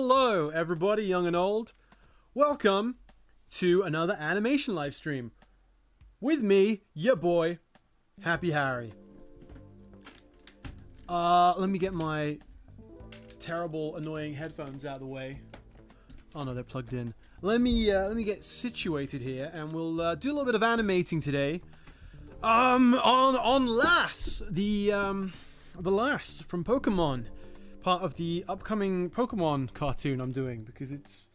Hello, everybody, young and old. Welcome to another animation live stream with me, your boy, Happy Harry. Let me get my terrible, annoying headphones out of the way. Oh no, they're plugged in. Let me get situated here, and we'll do a little bit of animating today. On LASS, the LASS from Pokemon. Part of the upcoming Pokemon cartoon I'm doing, because it's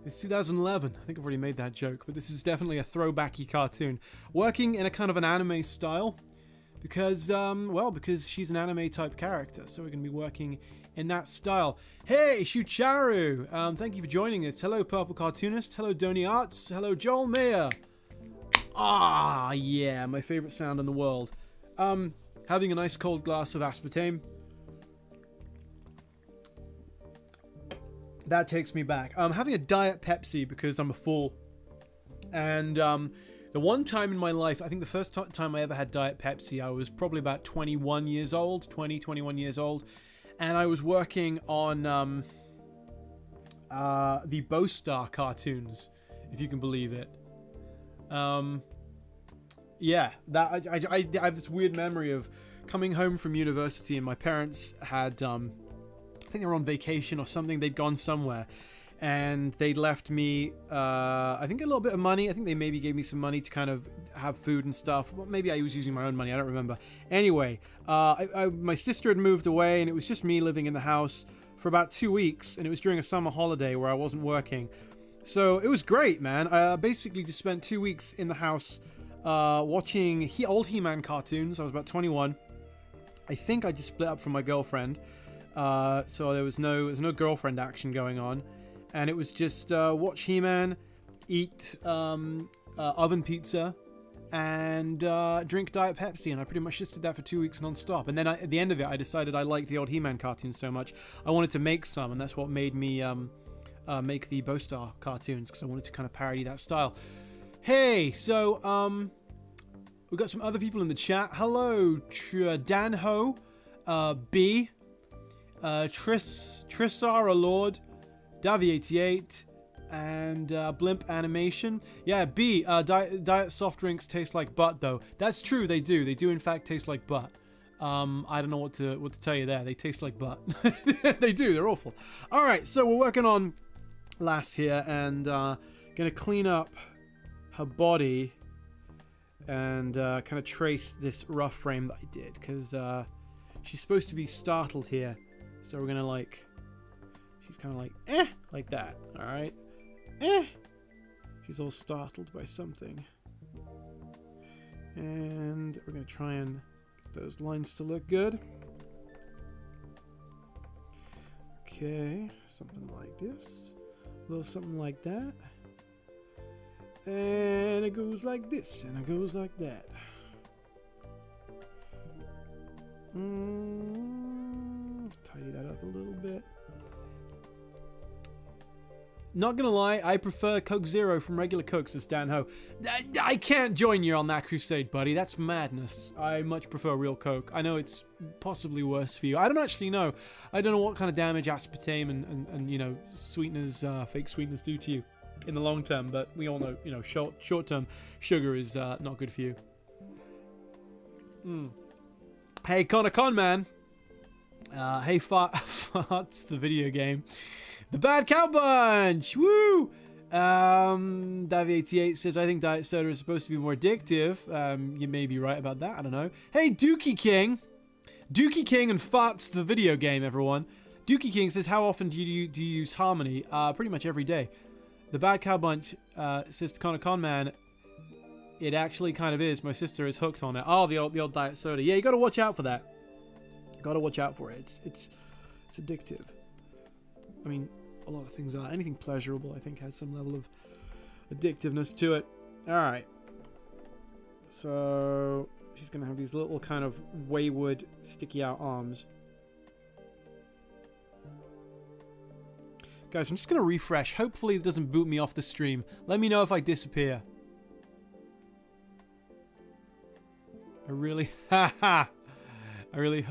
2011. I think I've already made that joke, but this is definitely a throwbacky cartoon. Working in a kind of an anime style, because, because she's an anime type character, so we're going to be working in that style. Hey, Shucharu! Thank you for joining us. Hello, Purple Cartoonist. Hello, Donny Arts. Hello, Joel Mayer. Ah, yeah, my favorite sound in the world. Having a nice cold glass of aspartame. That takes me back. I'm having a Diet Pepsi because I'm a fool. And the one time in my life, I think the first time I ever had Diet Pepsi, I was probably about 21 years old. And I was working on the Bowstar cartoons, if you can believe it. Yeah, that I have this weird memory of coming home from university, and my parents had... I think they were on vacation or something. They'd gone somewhere, and they'd left me, I think, a little bit of money. I think they maybe gave me some money to kind of have food and stuff. Well, maybe I was using my own money. I don't remember. Anyway, my sister had moved away, and it was just me living in the house for about 2 weeks, and it was during a summer holiday where I wasn't working. So it was great, man. I basically just spent 2 weeks in the house watching old He-Man cartoons. I was about 21. I think I just split up from my girlfriend. So there was no girlfriend action going on, and it was just watch He-Man, eat oven pizza, and drink Diet Pepsi, and I pretty much just did that for 2 weeks non-stop. And then at the end of it, I decided I liked the old He-Man cartoons so much, I wanted to make some, and that's what made me make the Bowstar cartoons, because I wanted to kind of parody that style. Hey, so we've got some other people in the chat. Hello, Dan Ho, B. Trissara Lord, Davi88, and Blimp Animation. Yeah, B, diet soft drinks taste like butt, though. That's true, they do. They do, in fact, taste like butt. I don't know what to tell you there. They taste like butt. They do, they're awful. Alright, so we're working on LASS here, and gonna clean up her body and kind of trace this rough frame that I did, because she's supposed to be startled here. So we're gonna she's kind of like that, alright? She's all startled by something. And we're gonna try and get those lines to look good. Okay, something like this. A little something like that. And it goes like this, and it goes like that. Tidy that up a little bit. Not gonna lie, I prefer Coke Zero from regular Coke, says Dan Ho. I can't join you on that crusade, buddy. That's madness. I much prefer real Coke. I know it's possibly worse for you. I don't actually know. I don't know what kind of damage aspartame and you know, sweeteners, fake sweeteners do to you in the long term, but we all know, you know, short term sugar is not good for you. Hey, Connor Conman. Hey, Farts, the video game. The Bad Cow Bunch! Woo! Davi88 says, I think diet soda is supposed to be more addictive. You may be right about that, I don't know. Hey, Dookie King! Dookie King and Farts, the video game, everyone. Dookie King says, how often do you use Harmony? Pretty much every day. The Bad Cow Bunch says to Connor Conman, it actually kind of is. My sister is hooked on it. Oh, the old diet soda. Yeah, you gotta watch out for that. Gotta watch out for it. It's addictive. I mean, a lot of things are. Anything pleasurable, I think, has some level of addictiveness to it. Alright. So, she's gonna have these little kind of wayward, sticky out arms. Guys, I'm just gonna refresh. Hopefully it doesn't boot me off the stream. Let me know if I disappear. I really...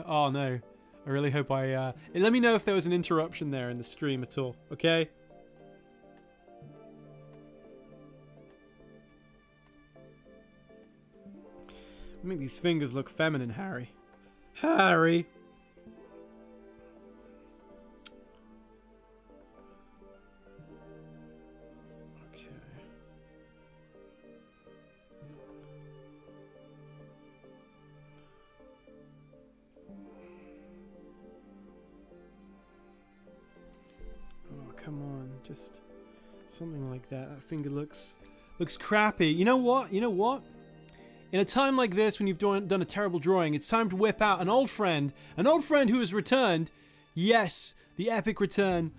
oh no. I really hope let me know if there was an interruption there in the stream at all, okay? Make these fingers look feminine, Harry. Harry! Okay. Oh, come on. Just something like that. That finger looks crappy. You know what? You know what? In a time like this, when you've done a terrible drawing, it's time to whip out an old friend who has returned. Yes, the epic return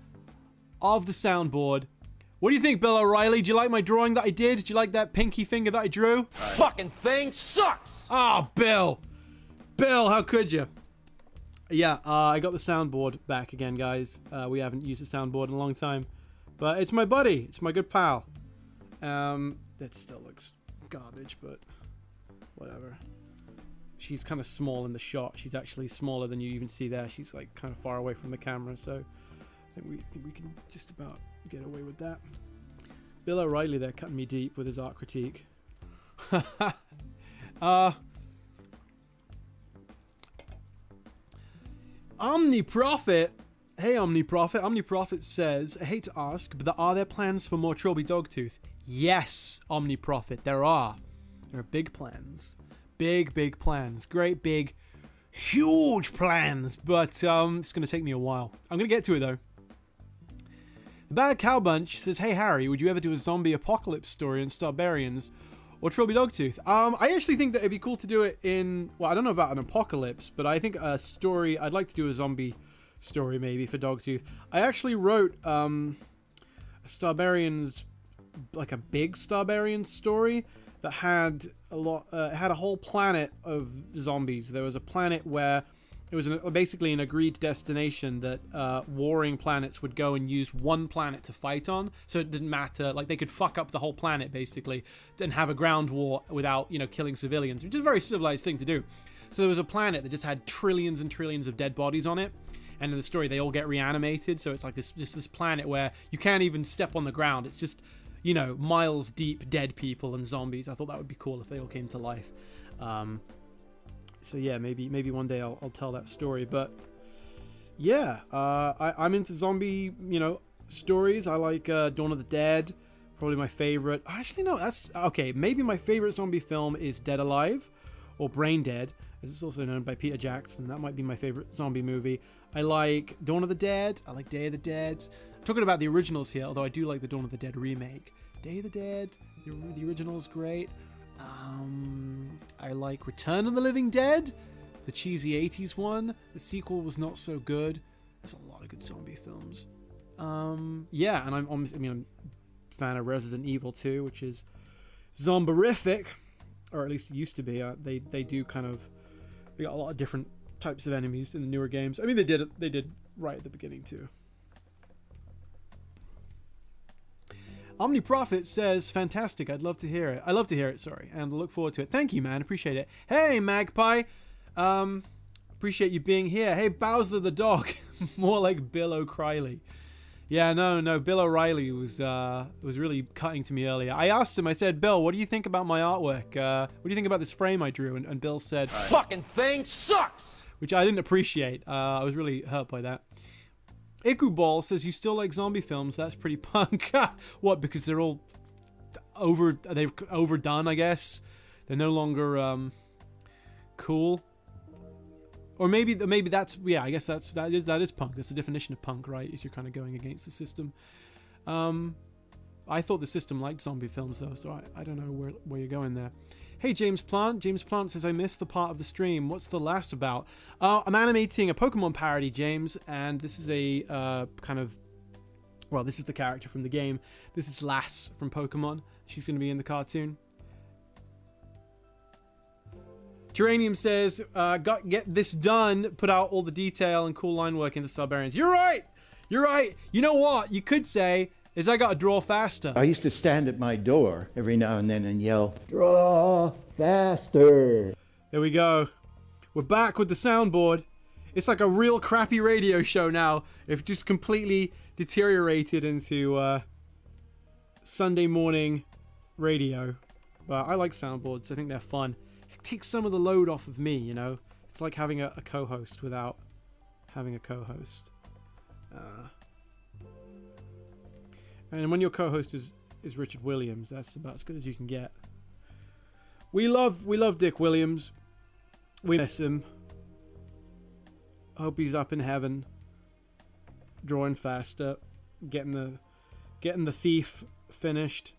of the soundboard. What do you think, Bill O'Reilly? Do you like my drawing that I did? Do you like that pinky finger that I drew? Fucking thing sucks! Oh, Bill! Bill, how could you? Yeah, I got the soundboard back again, guys. We haven't used the soundboard in a long time. But it's my buddy. It's my good pal. It still looks garbage, but... whatever. She's kind of small in the shot. She's actually smaller than you even see there. She's like kind of far away from the camera, so I think we can just about get away with that. Bill O'Reilly there cutting me deep with his art critique. Omniprofit. Hey Omniprofit. Omniprofit says, I hate to ask, but are there plans for more Trilby Dogtooth? Yes, Omniprofit, there are. There are big plans. Big plans. Great big, huge plans. But it's going to take me a while. I'm going to get to it, though. The Bad Cow Bunch says, hey, Harry, would you ever do a zombie apocalypse story in Starbarians or Trilby Dogtooth? I actually think that it'd be cool to do it in... well, I don't know about an apocalypse, but I think a story... I'd like to do a zombie story, maybe, for Dogtooth. I actually wrote Starbarians... like a big Starbarian story that had a whole planet of zombies. There was a planet where it was basically an agreed destination that warring planets would go and use one planet to fight on, so it didn't matter. Like, they could fuck up the whole planet basically and have a ground war without, you know, killing civilians, which is a very civilized thing to do. So there was a planet that just had trillions and trillions of dead bodies on it, and in the story they all get reanimated. So it's like this planet where you can't even step on the ground. It's just, you know, miles deep dead people and zombies. I thought that would be cool if they all came to life. So yeah, maybe one day I'll tell that story. But yeah, I'm into zombie, you know, stories. I like Dawn of the Dead, probably my favorite. Actually, no, that's okay. Maybe my favorite zombie film is Dead Alive, or Brain Dead, as it's also known by Peter Jackson. That might be my favorite zombie movie. I like Dawn of the Dead. I like Day of the Dead. I'm talking about the originals here, although I do like the Dawn of the Dead remake. Day of the Dead, the original is great. I like Return of the Living Dead, the cheesy 80s one. The sequel was not so good. There's a lot of good zombie films. Yeah, and I'm a fan of Resident Evil 2, which is zomberific, or at least it used to be. They do kind of, they got a lot of different types of enemies in the newer games. I mean, they did right at the beginning too. Omniprofit says, fantastic, I'd love to hear it. I love to hear it, sorry, and look forward to it. Thank you, man, appreciate it. Hey, Magpie, appreciate you being here. Hey, Bowser the dog, more like Bill O'Reilly. Yeah, no, Bill O'Reilly was really cutting to me earlier. I asked him, I said, Bill, what do you think about my artwork? What do you think about this frame I drew? And Bill said, fucking thing sucks! Which I didn't appreciate. I was really hurt by that. Ikuball says, you still like zombie films? That's pretty punk. What, because they're all they've overdone, I guess? They're no longer cool? Or maybe that's, yeah, I guess that is punk. That's the definition of punk, right? Is you're kind of going against the system. I thought the system liked zombie films, though, so I don't know where you're going there. Hey, James Plant. James Plant says, I missed the part of the stream. What's the LASS about? I'm animating a Pokemon parody, James, and this is a kind of... well, this is the character from the game. This is LASS from Pokemon. She's going to be in the cartoon. Geranium says, get this done. Put out all the detail and cool line work into Starbarians. You're right! You're right! You know what? You could say... is I got to draw faster. I used to stand at my door every now and then and yell, draw faster. There we go. We're back with the soundboard. It's like a real crappy radio show now. It's just completely deteriorated into Sunday morning radio. But I like soundboards. I think they're fun. It takes some of the load off of me, you know? It's like having a co-host without having a co-host. And when your co-host is Richard Williams, that's about as good as you can get. We love Dick Williams. We miss him. Hope he's up in heaven, drawing faster, getting the Thief finished.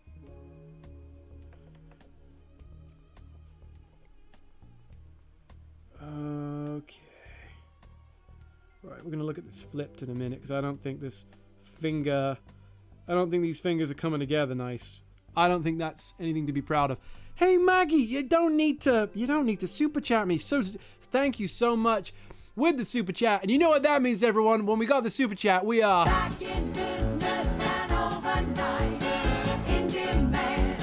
Okay. Right, we're gonna look at this flipped in a minute because I don't think these fingers are coming together nice. I don't think that's anything to be proud of. Hey Maggie, you don't need to super chat me. So thank you so much with the super chat. And you know what that means, everyone. When we got the super chat, we are back in business and overnight in demand.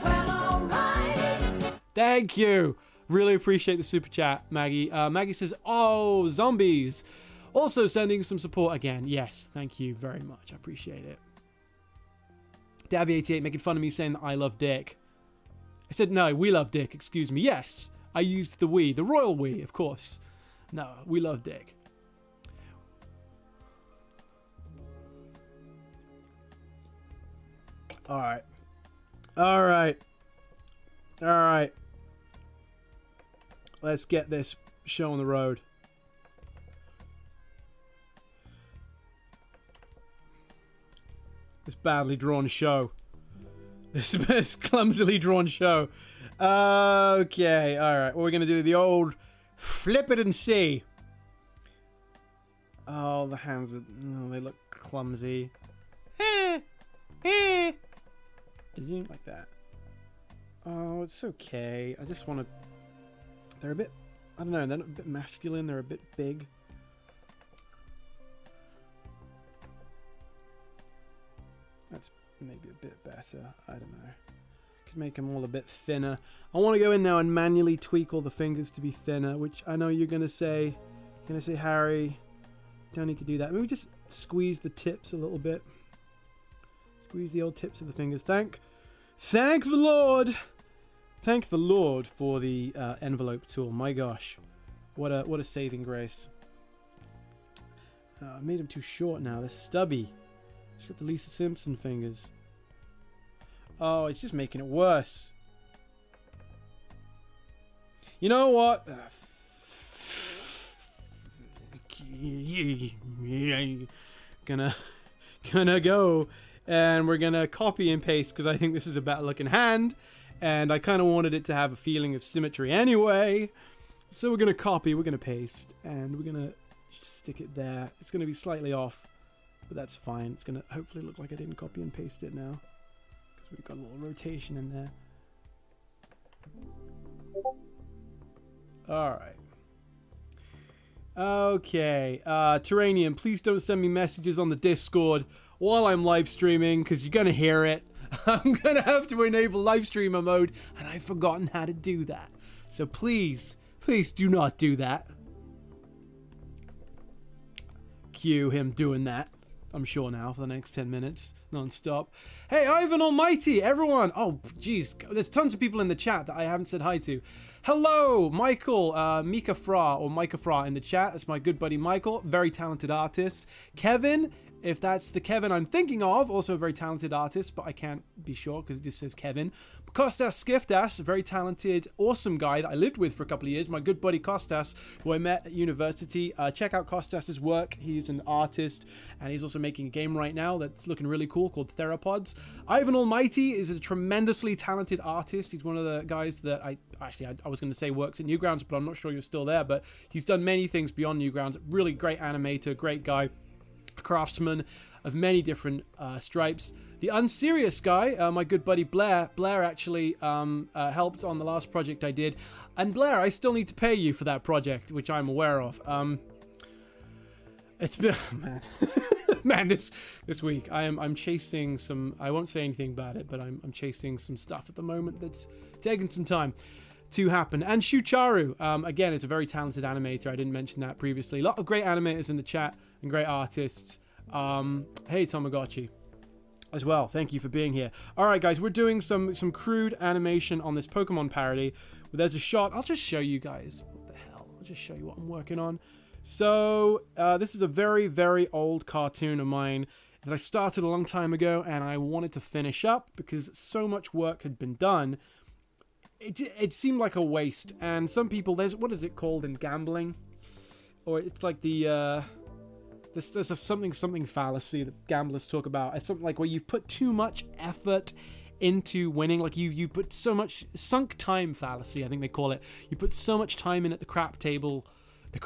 Well, alrighty. Thank you. Really appreciate the super chat, Maggie. Maggie says, "Oh, zombies." Also sending some support again. Yes, thank you very much. I appreciate it. Davy88 making fun of me saying that I love Dick. I said, no, we love Dick. Excuse me. Yes, I used the we, the royal we, of course. No, we love Dick. All right. All right. All right. Let's get this show on the road. This badly drawn show. This clumsily drawn show. Okay, alright. Well, we're going to do the old flip it and see. Oh, the hands are... Oh, they look clumsy. Did you like that? Oh, it's okay. I just want to... They're a bit... I don't know. They're a bit masculine. They're a bit big. That's maybe a bit better. I don't know. Could make them all a bit thinner. I want to go in now and manually tweak all the fingers to be thinner, which I know you're going to say. Harry, don't need to do that. Maybe just squeeze the tips a little bit. Squeeze the old tips of the fingers. Thank the Lord. Thank the Lord for the envelope tool. My gosh. What a saving grace. I made them too short now. They're stubby. She's got the Lisa Simpson fingers. Oh, it's just making it worse. You know what? Gonna go and we're gonna copy and paste because I think this is a better looking hand and I kind of wanted it to have a feeling of symmetry anyway. So we're gonna copy, we're gonna paste, and we're gonna stick it there. It's gonna be slightly off. But that's fine. It's going to hopefully look like I didn't copy and paste it now. Because we've got a little rotation in there. Alright. Okay. Terranium, please don't send me messages on the Discord while I'm live streaming. Because you're going to hear it. I'm going to have to enable live streamer mode. And I've forgotten how to do that. So please do not do that. Cue him doing that. I'm sure now for the next 10 minutes, non-stop. Hey, Ivan Almighty, everyone. Oh, geez. There's tons of people in the chat that I haven't said hi to. Hello, Michael, Mika Fra, or Micah Fra in the chat. That's my good buddy Michael, very talented artist. Kevin, if that's the Kevin I'm thinking of, also a very talented artist, but I can't be sure because it just says Kevin. Kostas Skiftas, a very talented, awesome guy that I lived with for a couple of years. My good buddy Kostas, who I met at university. Check out Kostas' work. He's an artist, and he's also making a game right now that's looking really cool called Theropods. Ivan Almighty is a tremendously talented artist. He's one of the guys that I was going to say works at Newgrounds, but I'm not sure you're still there. But he's done many things beyond Newgrounds. Really great animator, great guy. Craftsman of many different stripes. The Unserious guy, my good buddy Blair actually helped on the last project I did, and Blair, I still need to pay you for that project, which I'm aware of. It's been man this week I'm chasing some, I won't say anything about it, but I'm chasing some stuff at the moment that's taking some time. to happen. And Shucharu, again, is a very talented animator. I didn't mention that previously. A lot of great animators in the chat and great artists. Hey, Tamagotchi, as well. Thank you for being here. All right, guys, we're doing some crude animation on this Pokemon parody. There's a shot. I'll just show you guys. What the hell? I'll just show you what I'm working on. So this is a very, very old cartoon of mine that I started a long time ago, and I wanted to finish up because so much work had been done. It seemed like a waste. And some people, what is it called in gambling? Or it's like the there's a something fallacy that gamblers talk about. It's something like where you've put too much effort into winning, like you put so much sunk time fallacy, I think they call it. You put so much time in at the crap table, at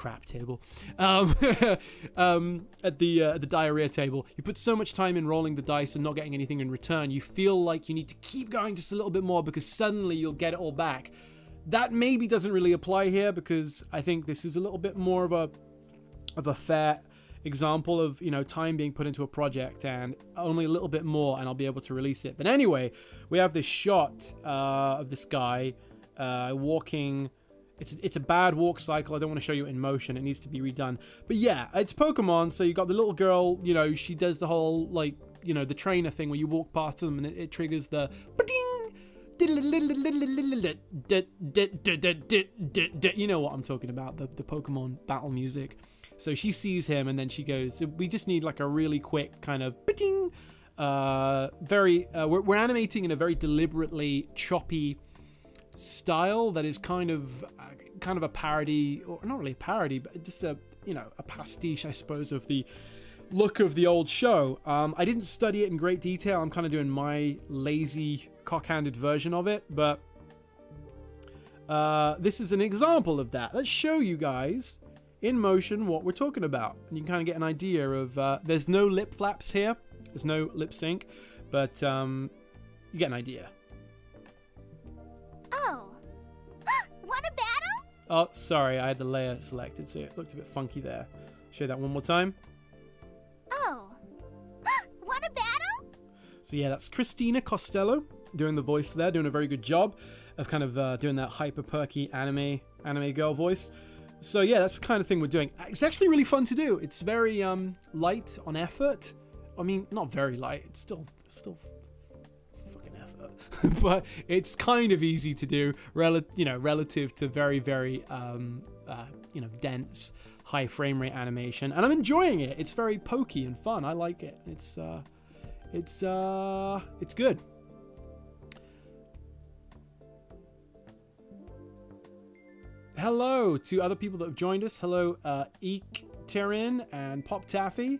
the diarrhea table. You put so much time in rolling the dice and not getting anything in return. You feel like you need to keep going just a little bit more because suddenly you'll get it all back. That maybe doesn't really apply here because I think this is a little bit more of a fair example of, you know, time being put into a project and only a little bit more and I'll be able to release it. But anyway, we have this shot of this guy walking. It's a bad walk cycle. I don't want to show you in motion. It needs to be redone. But yeah, it's Pokemon. So you got the little girl, you know, she does the whole, like, you know, the trainer thing where you walk past them and it triggers the you know what I'm talking about, the Pokemon battle music. So she sees him and then she goes, so we just need like a really quick kind of we're animating in a very deliberately choppy style that is kind of a parody, or not really a parody, but just a pastiche, I suppose, of the look of the old show. I didn't study it in great detail. I'm kind of doing my lazy, cock-handed version of it, but this is an example of that. Let's show you guys in motion what we're talking about, and you can kind of get an idea of there's no lip flaps here, there's no lip sync, but you get an idea. Oh. Want a battle? Oh, sorry, I had the layer selected, so it looked a bit funky there. Show that one more time. Oh. Want a battle? So yeah, that's Christina Costello doing the voice there, doing a very good job of kind of doing that hyper perky anime girl voice. So yeah, that's the kind of thing we're doing. It's actually really fun to do. It's very light on effort. I mean, not very light. It's still fucking effort, but it's kind of easy to do, relative to very, very dense, high frame rate animation. And I'm enjoying it. It's very pokey and fun. I like it. It's good. Hello to other people that have joined us. Hello, Eek Terin and Pop Taffy.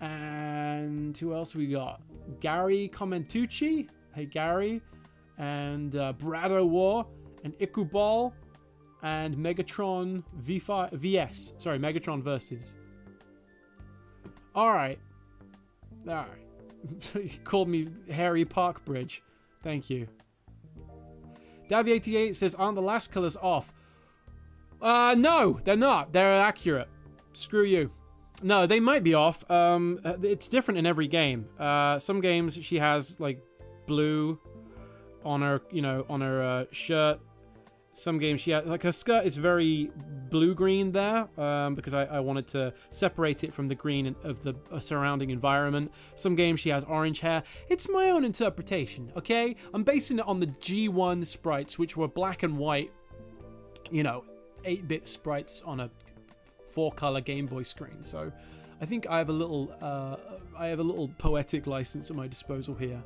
And who else we got? Gary Comentucci. Hey, Gary. And Brado War. And Ikubal. And Megatron VS. Sorry, Megatron Versus. Alright. You called me Harry Parkbridge. Thank you. Davy88 says, aren't the last colors off? No, they're not. They're accurate. Screw you. No, they might be off. It's different in every game. Some games she has like blue on her, shirt. Some games she has like her skirt is very blue-green there, because I wanted to separate it from the green of the surrounding environment. Some games she has orange hair. It's my own interpretation, okay? I'm basing it on the G1 sprites, which were black and white, 8-bit sprites on a 4-color Game Boy screen. So I think I have a little poetic license at my disposal here.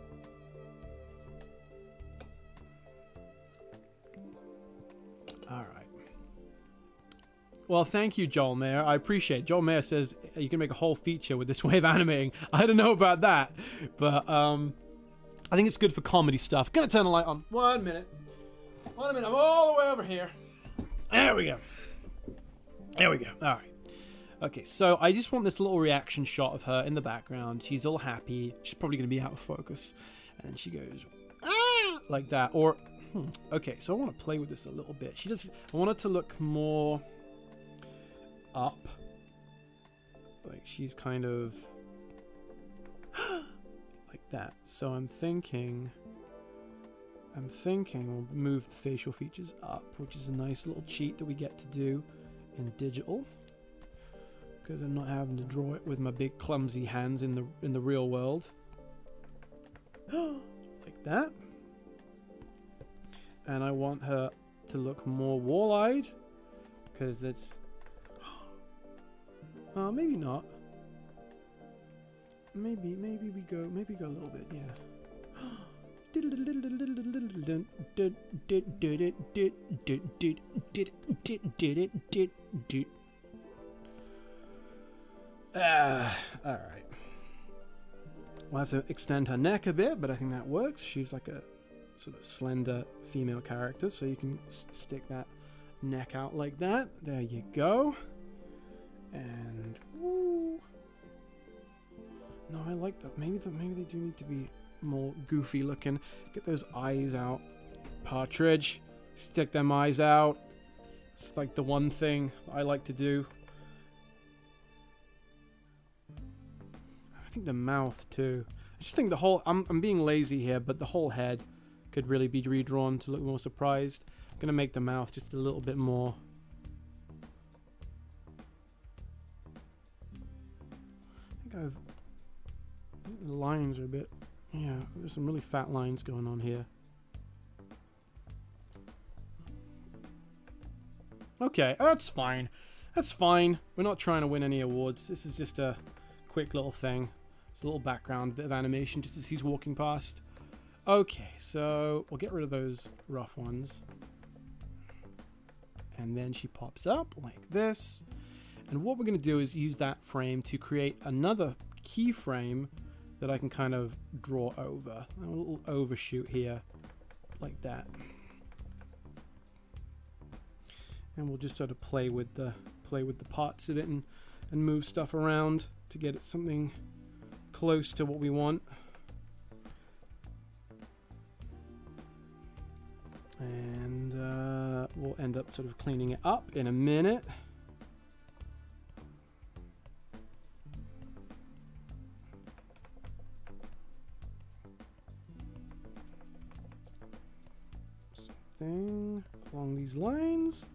All right. Well, thank you, Joel Mayer. I appreciate it. Joel Mayer says you can make a whole feature with this way of animating. I don't know about that, but I think it's good for comedy stuff. Gonna turn the light on. 1 minute. 1 minute. I'm all the way over here. There we go. There we go. All right. Okay, so I just want this little reaction shot of her in the background. She's all happy. She's probably going to be out of focus. And then she goes, ah, like that. Or, okay, so I want to play with this a little bit. I want it to look more up. Like she's kind of like that. So I'm thinking, I'm thinking we'll move the facial features up, which is a nice little cheat that we get to do in digital, because I'm not having to draw it with my big clumsy hands in the real world. Like that. And I want her to look more wall-eyed, because that's maybe not. Maybe we go a little bit, yeah. Alright. We'll have to extend her neck a bit, but I think that works. She's like a sort of slender female character, so you can stick that neck out like that. There you go. And woo. No, I like that. Maybe they do need to be more goofy looking. Get those eyes out. Partridge. Stick them eyes out. It's like the one thing I like to do. I think the mouth too. I just think the whole... I'm being lazy here, but the whole head could really be redrawn to look more surprised. I'm going to make the mouth just a little bit more... I think the lines are a bit... Yeah, there's some really fat lines going on here. Okay, that's fine. That's fine. We're not trying to win any awards. This is just a quick little thing. It's a little background, bit of animation just as he's walking past. Okay, so we'll get rid of those rough ones. And then she pops up like this. And what we're going to do is use that frame to create another keyframe that I can kind of draw over. A little overshoot here, like that. And we'll just sort of play with the parts of it and move stuff around to get it something close to what we want. And we'll end up sort of cleaning it up in a minute. Something along these lines.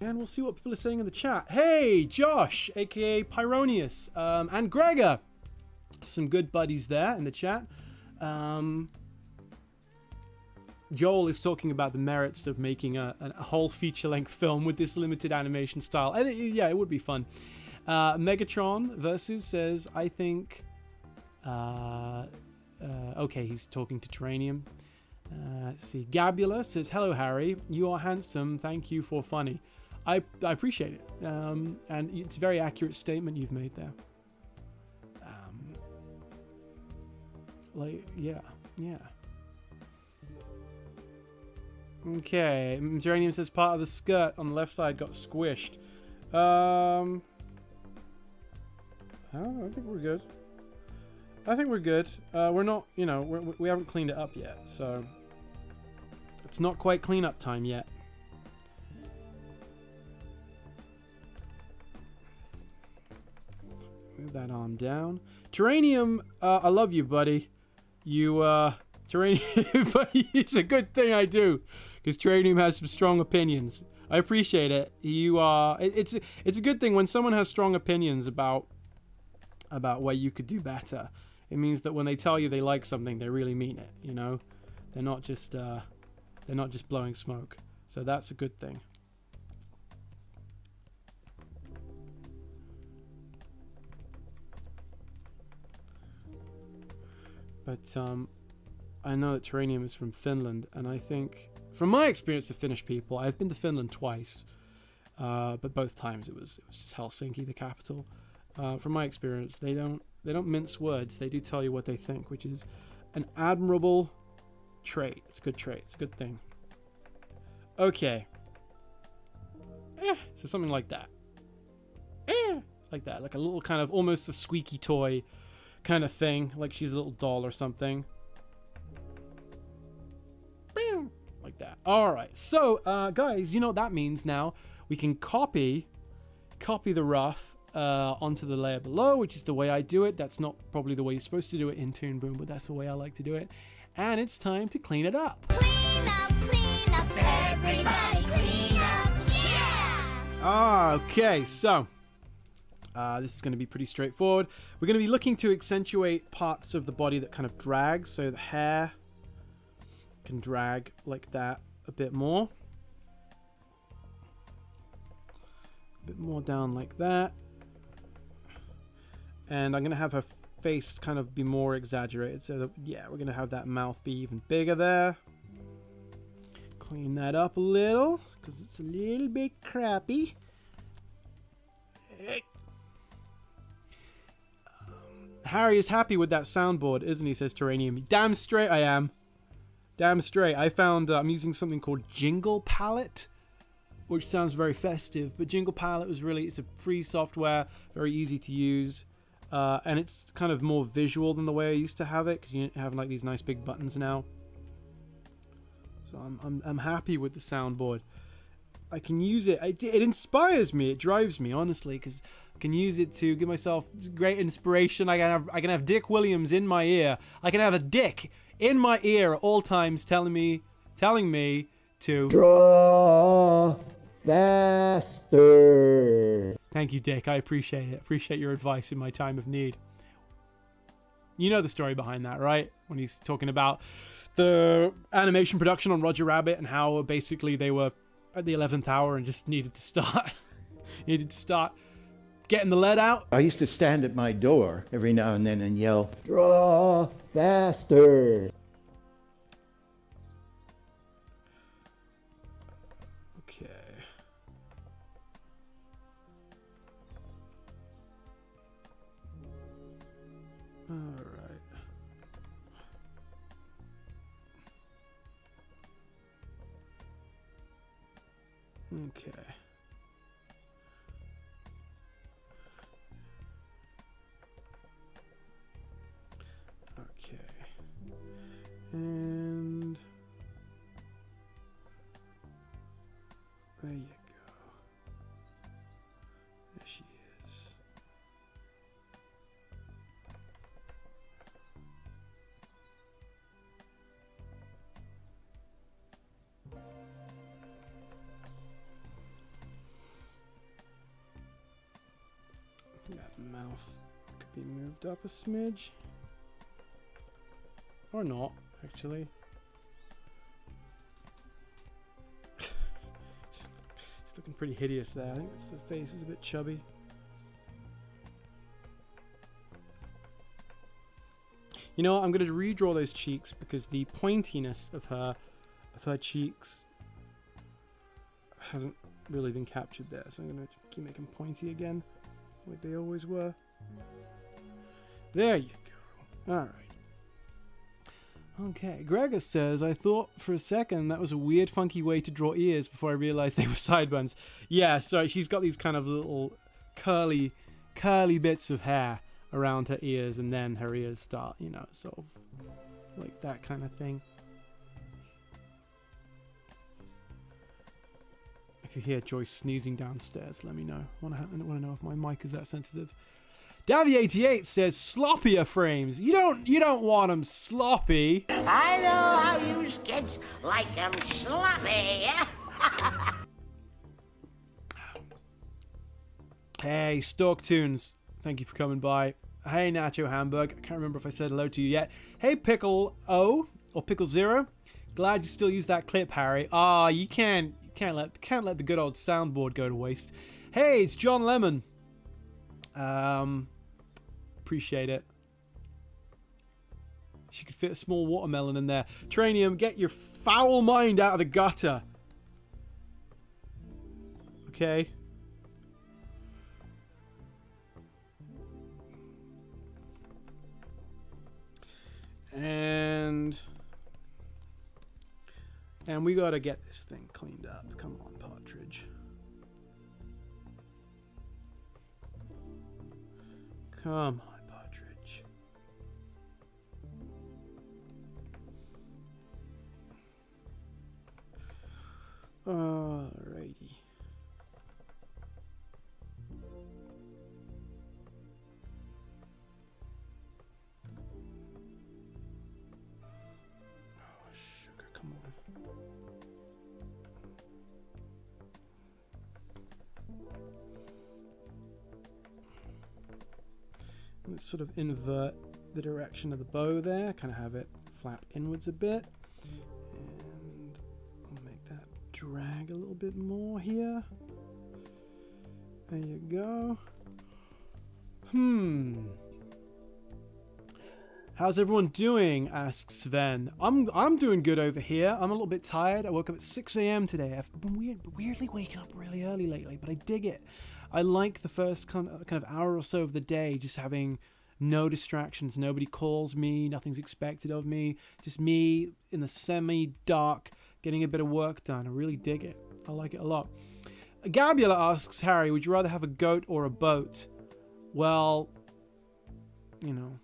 And we'll see what people are saying in the chat. Hey, Josh, aka Pyronius, and Gregor. Some good buddies there in the chat. Joel is talking about the merits of making a whole feature-length film with this limited animation style. I think, yeah, it would be fun. Megatron Versus says, I think... okay, he's talking to Terranium. Let's see. Gabula says, hello, Harry. You are handsome. Thank you for funny. I appreciate it. And it's a very accurate statement you've made there. Yeah. Okay, Geranium says part of the skirt on the left side got squished. I think we're good. We're not, we haven't cleaned it up yet, so it's not quite cleanup time yet. Move that arm down. Terranium, I love you, buddy. Terranium, but it's a good thing I do, because Terranium has some strong opinions. I appreciate it. It's a good thing when someone has strong opinions about where you could do better. It means that when they tell you they like something, they really mean it. They're not just blowing smoke. So that's a good thing. But I know that Terranium is from Finland, and I think, from my experience of Finnish people, I've been to Finland twice, but both times it was just Helsinki, the capital. From my experience, they don't mince words. They do tell you what they think, which is an admirable trait. It's a good trait. It's a good thing. Okay. So something like that. Like that, like a little kind of almost a squeaky toy kind of thing, like she's a little doll or something. Like that. All right. So, guys, you know what that means now. We can copy the rough onto the layer below, which is the way I do it. That's not probably the way you're supposed to do it in Toon Boom, but that's the way I like to do it. and it's time to clean it up. Clean up, everybody clean up, yeah! Okay, so this is going to be pretty straightforward. We're going to be looking to accentuate parts of the body that kind of drag, so the hair can drag like that a bit more. A bit more down like that. And I'm going to have her face kind of be more exaggerated. So, that, yeah, we're going to have that mouth be even bigger there. Clean that up a little, because it's a little bit crappy. Harry is happy with that soundboard, isn't he? Says Terranium. Damn straight I am. Damn straight. I found I'm using something called Jingle Palette, which sounds very festive, but Jingle Palette was really, it's a free software, very easy to use, and it's kind of more visual than the way I used to have it, because you have like these nice big buttons now. So I'm happy with the soundboard. I can use it. It inspires me. It drives me, honestly, because I can use it to give myself great inspiration. I can have Dick Williams in my ear. I can have a dick in my ear at all times telling me to Draw faster. Thank you, Dick. I appreciate it. Appreciate your advice in my time of need. You know the story behind that, right? When he's talking about the animation production on Roger Rabbit and how basically they were at the 11th hour and just needed to start getting the lead out. I used to stand at my door every now and then and yell, draw faster. Okay. All right. Okay. Okay. And there you go. There she is. I think that mouth could be moved up a smidge. Or not, actually. She's looking pretty hideous there. I think the face is a bit chubby. You know what? I'm going to redraw those cheeks because the pointiness of her cheeks hasn't really been captured there. So I'm going to keep making pointy again, like they always were. There you go. All right. Okay, Gregor says, I thought for a second that was a weird, funky way to draw ears before I realized they were sideburns. Yeah, so she's got these kind of little curly bits of hair around her ears, and then her ears start, you know, sort of like that kind of thing. If you hear Joyce sneezing downstairs, let me know. I want to know if my mic is that sensitive. Davy88 says sloppier frames. You don't want them sloppy. I know how you kids like them sloppy. Hey, Stork Tunes. Thank you for coming by. Hey, Nacho Hamburg. I can't remember if I said hello to you yet. Hey, Pickle O or Pickle Zero. Glad you still use that clip, Harry. Ah, you can't let the good old soundboard go to waste. Hey, it's John Lemon. Appreciate it. She could fit a small watermelon in there. Tranium, get your foul mind out of the gutter. Okay. And we gotta get this thing cleaned up. Come on, Partridge. Come on, Partridge. Alrighty. Let's sort of invert the direction of the bow there, kind of have it flap inwards a bit. And I'll make that drag a little bit more here. There you go. How's everyone doing? Asks Sven. I'm doing good over here. I'm a little bit tired. I woke up at 6 a.m. today. I've been weirdly waking up really early lately, but I dig it. I like the first kind of hour or so of the day, just having no distractions. Nobody calls me. Nothing's expected of me. Just me in the semi-dark, getting a bit of work done. I really dig it. I like it a lot. Gabula asks Harry, would you rather have a goat or a boat? Well, you know,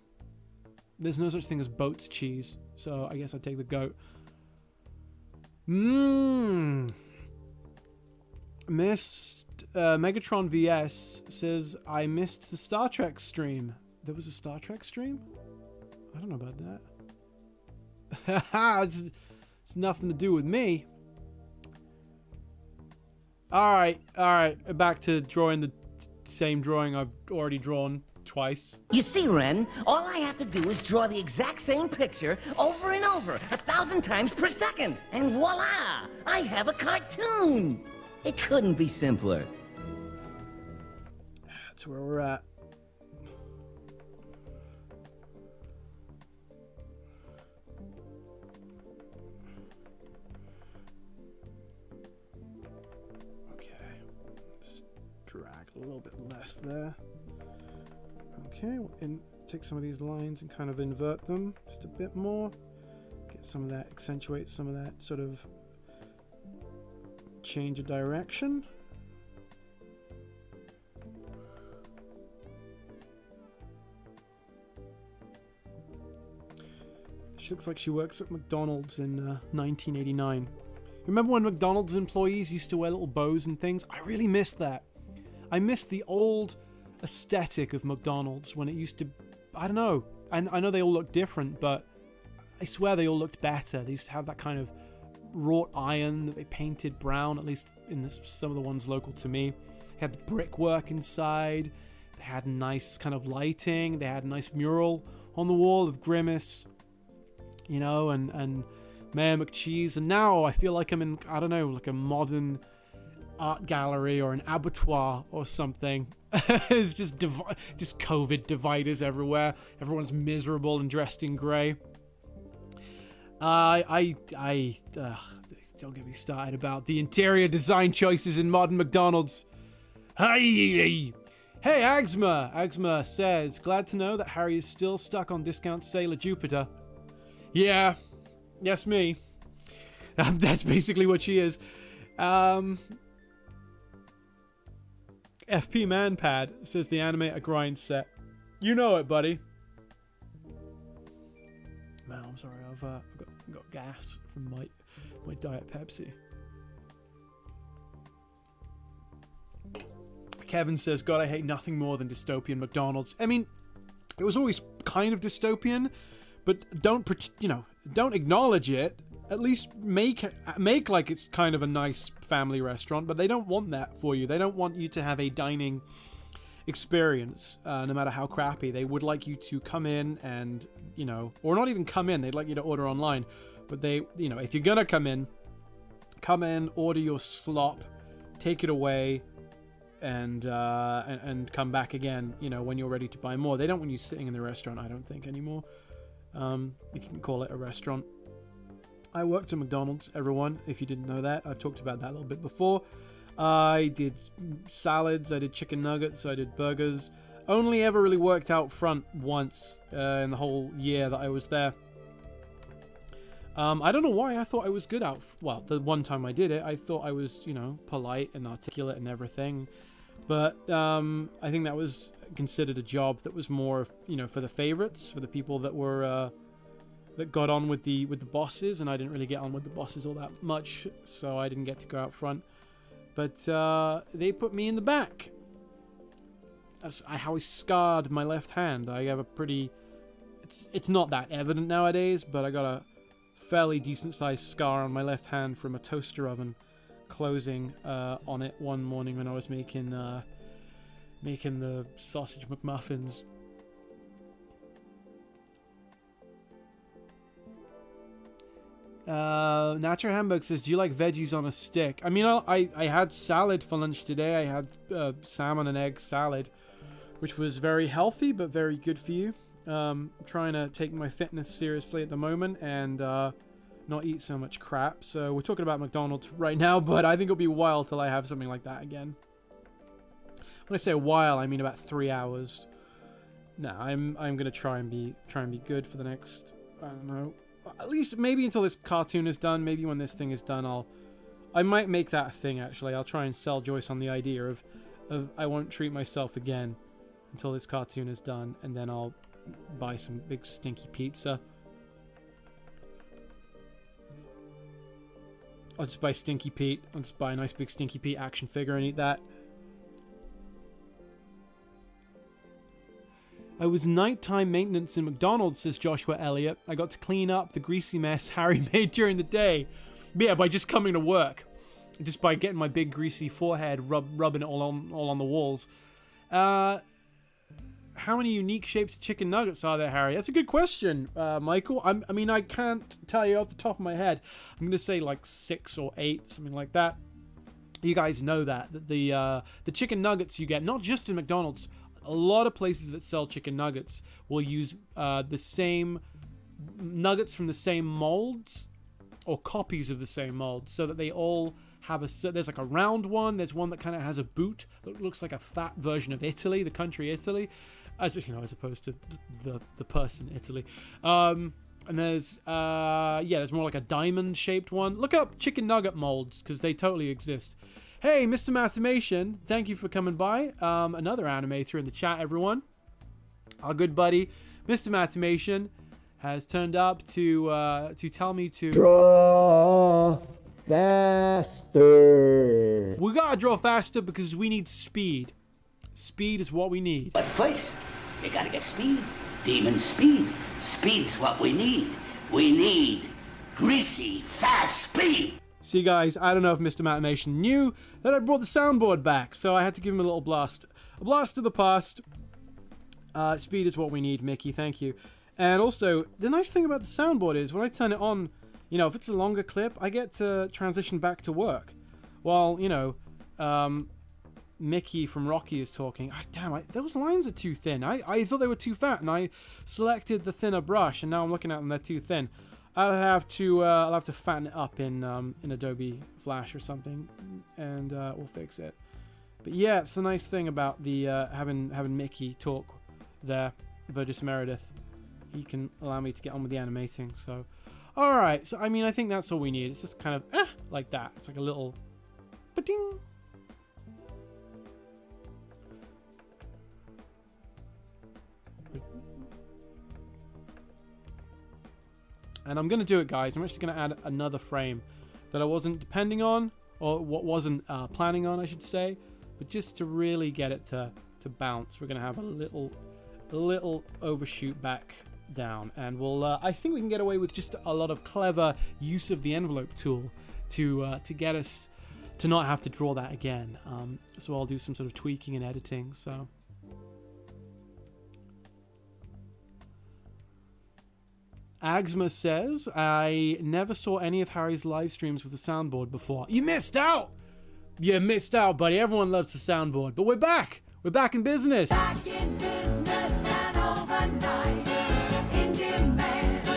there's no such thing as boat's cheese, so I guess I'd take the goat. Megatron VS says, I missed the Star Trek stream. There was a Star Trek stream? I don't know about that. It's nothing to do with me. Alright. Back to drawing the same drawing I've already drawn twice. You see, Ren, all I have to do is draw the exact same picture over and over, 1,000 times per second. And voila! I have a cartoon! It couldn't be simpler. That's where we're at. Drag a little bit less there. Okay, we'll take some of these lines and kind of invert them just a bit more. Get some of that, accentuate some of that sort of change of direction. She looks like she works at McDonald's in 1989. Remember when McDonald's employees used to wear little bows and things? I really missed that. I miss the old aesthetic of McDonald's when it used to, I don't know, and I know they all look different, but I swear they all looked better. They used to have that kind of wrought iron that they painted brown, at least in some of the ones local to me. They had the brickwork inside. They had nice kind of lighting. They had a nice mural on the wall of Grimace, you know, and Mayor McCheese. And now I feel like I'm in, I don't know, like a modern art gallery or an abattoir or something. It's just COVID dividers everywhere. Everyone's miserable and dressed in grey. Don't get me started about the interior design choices in modern McDonald's. Hey, Agsma. Agsma says, glad to know that Harry is still stuck on discount sale at Jupiter. Yeah, yes, me. That's basically what she is. FP Manpad says the Animator grind set. You know it, buddy. Man, I'm sorry. I've got gas from my Diet Pepsi. Kevin says, God, I hate nothing more than dystopian McDonald's. I mean, it was always kind of dystopian, but don't acknowledge it. At least make like it's kind of a nice family restaurant, but they don't want that for you. They don't want you to have a dining experience, no matter how crappy. They would like you to come in and, or not even come in. They'd like you to order online. But they, if you're gonna come in, order your slop, take it away, and come back again, when you're ready to buy more. They don't want you sitting in the restaurant, I don't think, anymore. You can call it a restaurant. I worked at McDonald's, everyone, if you didn't know that. I've talked about that a little bit before. I did salads, I did chicken nuggets, I did burgers. Only ever really worked out front once in the whole year that I was there. I don't know why I thought I was good well, the one time I did it, I thought I was, polite and articulate and everything. But I think that was considered a job that was more, for the favorites, for the people that were... that got on with the bosses, and I didn't really get on with the bosses all that much, so I didn't get to go out front. But they put me in the back. How I scarred my left hand. I have a pretty... It's not that evident nowadays, but I got a fairly decent-sized scar on my left hand from a toaster oven closing on it one morning when I was making the sausage McMuffins. Natural Hamburg says, do you like veggies on a stick? I mean, I had salad for lunch today. I had salmon and egg salad, which was very healthy, but very good for you. Trying to take my fitness seriously at the moment and not eat so much crap. So we're talking about McDonald's right now, but I think it'll be a while till I have something like that again. When I say a while, I mean about 3 hours. No, I'm gonna try and be good for the next, I don't know, at least maybe until this cartoon is done. Maybe when this thing is done, I might make that a thing. Actually, I'll try and sell Joyce on the idea of I won't treat myself again until this cartoon is done, and then I'll buy some big stinky pizza. I'll just buy Stinky Pete. I'll just buy a nice big Stinky Pete action figure and eat that. I was nighttime maintenance in McDonald's, says Joshua Elliott. I got to clean up the greasy mess Harry made during the day. But yeah, by just coming to work. Just by getting my big greasy forehead, rubbing it all on the walls. How many unique shapes of chicken nuggets are there, Harry? That's a good question, Michael. I mean, I can't tell you off the top of my head. I'm going to say like 6 or 8, something like that. You guys know that the chicken nuggets you get, not just in McDonald's, a lot of places that sell chicken nuggets will use the same nuggets from the same molds or copies of the same molds, so that they all have there's like a round one, there's one that kind of has a boot that looks like a fat version of Italy, the country Italy, as you know, as opposed to the person Italy. And there's there's more like a diamond shaped one. Look up chicken nugget molds because they totally exist. Hey, Mr. Mathemation, thank you for coming by. Another animator in the chat, everyone. Our good buddy, Mr. Mathemation, has turned up to tell me to Draw faster. We gotta draw faster because we need speed. Speed is what we need. But first, you gotta get speed. Demon speed. Speed's what we need. We need greasy, fast speed. See, guys, I don't know if Mr. Mathemation knew that I brought the soundboard back, so I had to give him a little blast. A blast to the past. Speed is what we need, Mickey. Thank you. And also, the nice thing about the soundboard is when I turn it on, you know, if it's a longer clip, I get to transition back to work. While, you know, Mickey from Rocky is talking. Oh, damn, those lines are too thin. I thought they were too fat, and I selected the thinner brush, and now I'm looking at them, they're too thin. I'll have to fatten it up in Adobe Flash or something, and we'll fix it. But yeah, it's the nice thing about the having Mickey talk there, Burgess Meredith. He can allow me to get on with the animating. So, all right. So I mean, I think that's all we need. It's just kind of like that. It's like a little, ba-ding. And I'm going to do it, guys. I'm actually going to add another frame that I wasn't depending on, or what wasn't planning on, I should say. But just to really get it to bounce, we're going to have a little overshoot back down. And we'll, I think we can get away with just a lot of clever use of the envelope tool to get us to not have to draw that again. So I'll do some sort of tweaking and editing, so... Agsma says, I never saw any of Harry's live streams with the soundboard before. You missed out! You missed out, buddy. Everyone loves the soundboard. But we're back! We're back in business! Back in business and overnight. In demand.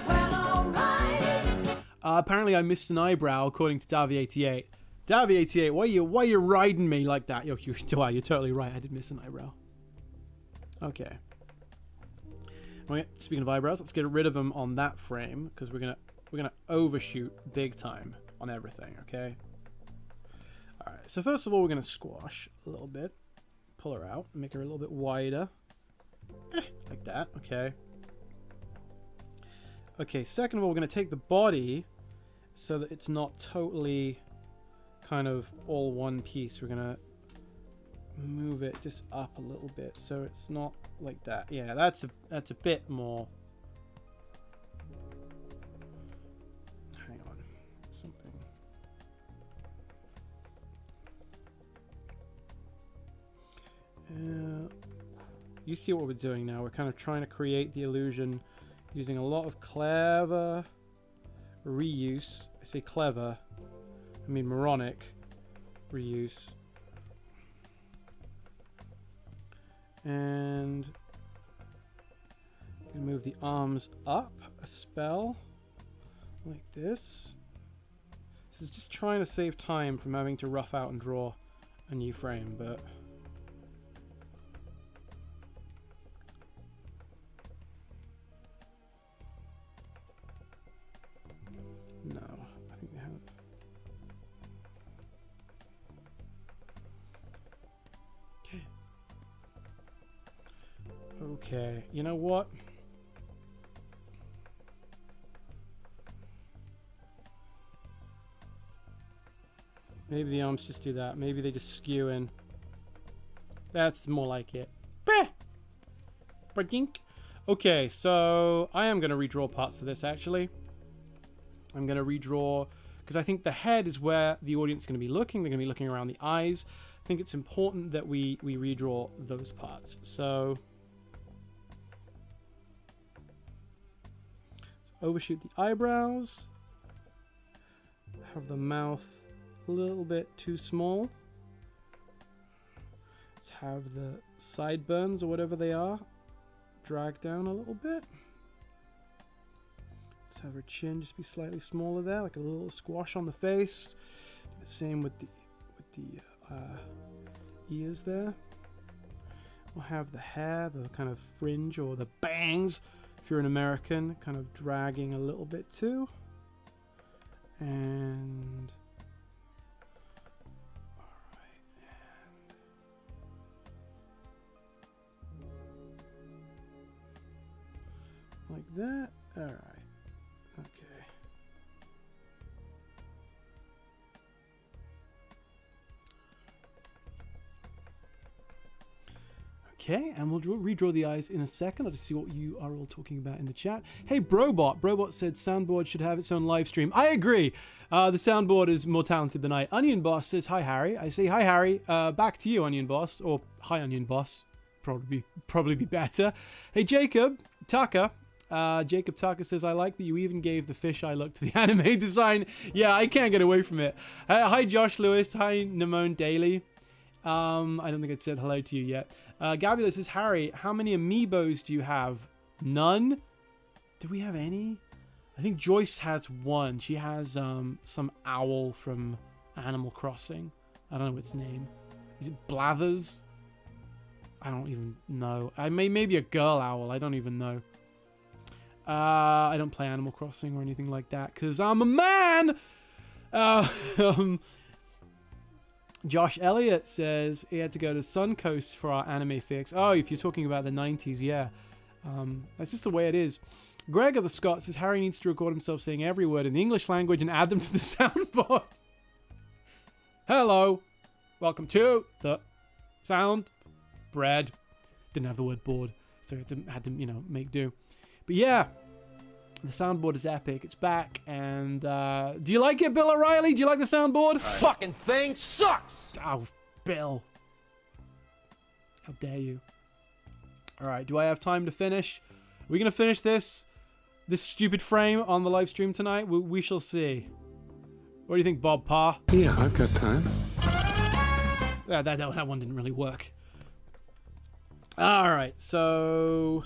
Well, alright. Apparently I missed an eyebrow, according to Davy88. Davy88, why you riding me like that? You're totally right. I did miss an eyebrow. Okay. Okay, speaking of eyebrows, let's get rid of them on that frame because we're gonna overshoot big time on everything. Okay. All right. So first of all, we're gonna squash a little bit, pull her out, make her a little bit wider, like that. Okay. Okay. Second of all, we're gonna take the body so that it's not totally kind of all one piece. We're gonna move it just up a little bit so it's not like that. Yeah, that's a bit more. Hang on, something. You see what we're doing now. We're kind of trying to create the illusion using a lot of clever reuse. I say clever. I mean moronic. Reuse. And I'm gonna move the arms up a spell like this. This is just trying to save time from having to rough out and draw a new frame, but no, I think they haven't. Okay, you know what? Maybe the arms just do that. Maybe they just skew in. That's more like it. Bah! Badink. Okay, so I am going to redraw parts of this, actually. I'm going to redraw, because I think the head is where the audience is going to be looking. They're going to be looking around the eyes. I think it's important that we redraw those parts. So overshoot the eyebrows. Have the mouth a little bit too small. Let's have the sideburns, or whatever they are, drag down a little bit. Let's have her chin just be slightly smaller there, like a little squash on the face. Do the same with the ears there. We'll have the hair, the kind of fringe or the bangs, if you're an American, kind of dragging a little bit too. And like that. All right. Okay. Okay, and we'll redraw the eyes in a second. I'll just see what you are all talking about in the chat. Hey, Brobot. Brobot said soundboard should have its own live stream. I agree. The soundboard is more talented than I. Onion Boss says, hi, Harry. I say, hi, Harry. Back to you, Onion Boss. Or, hi, Onion Boss. Probably be better. Hey, Jacob Tucker. Jacob Tucker says, I like that you even gave the fisheye look to the anime design. Yeah, I can't get away from it. Hi, Josh Lewis. Hi, Namone Daly. I don't think I'd said hello to you yet. Gabula says, Harry, how many amiibos do you have? None? Do we have any? I think Joyce has one. She has some owl from Animal Crossing. I don't know its name. Is it Blathers? I don't even know. Maybe a girl owl. I don't even know. I don't play Animal Crossing or anything like that because I'm a man. Josh Elliott says he had to go to Suncoast for our anime fix. Oh, if you're talking about the 90s, yeah. That's just the way it is. Greg of the Scott says Harry needs to record himself saying every word in the English language and add them to the soundboard. Hello. Welcome to the sound bread. Didn't have the word board, so I had to make do. But yeah, the soundboard is epic. It's back, and do you like it, Bill O'Reilly? Do you like the soundboard? Fucking thing sucks! Oh, Bill. How dare you. Alright, do I have time to finish? Are we going to finish this stupid frame on the live stream tonight? We shall see. What do you think, Bob Parr? Yeah, I've got time. Yeah, that one didn't really work. Alright, so...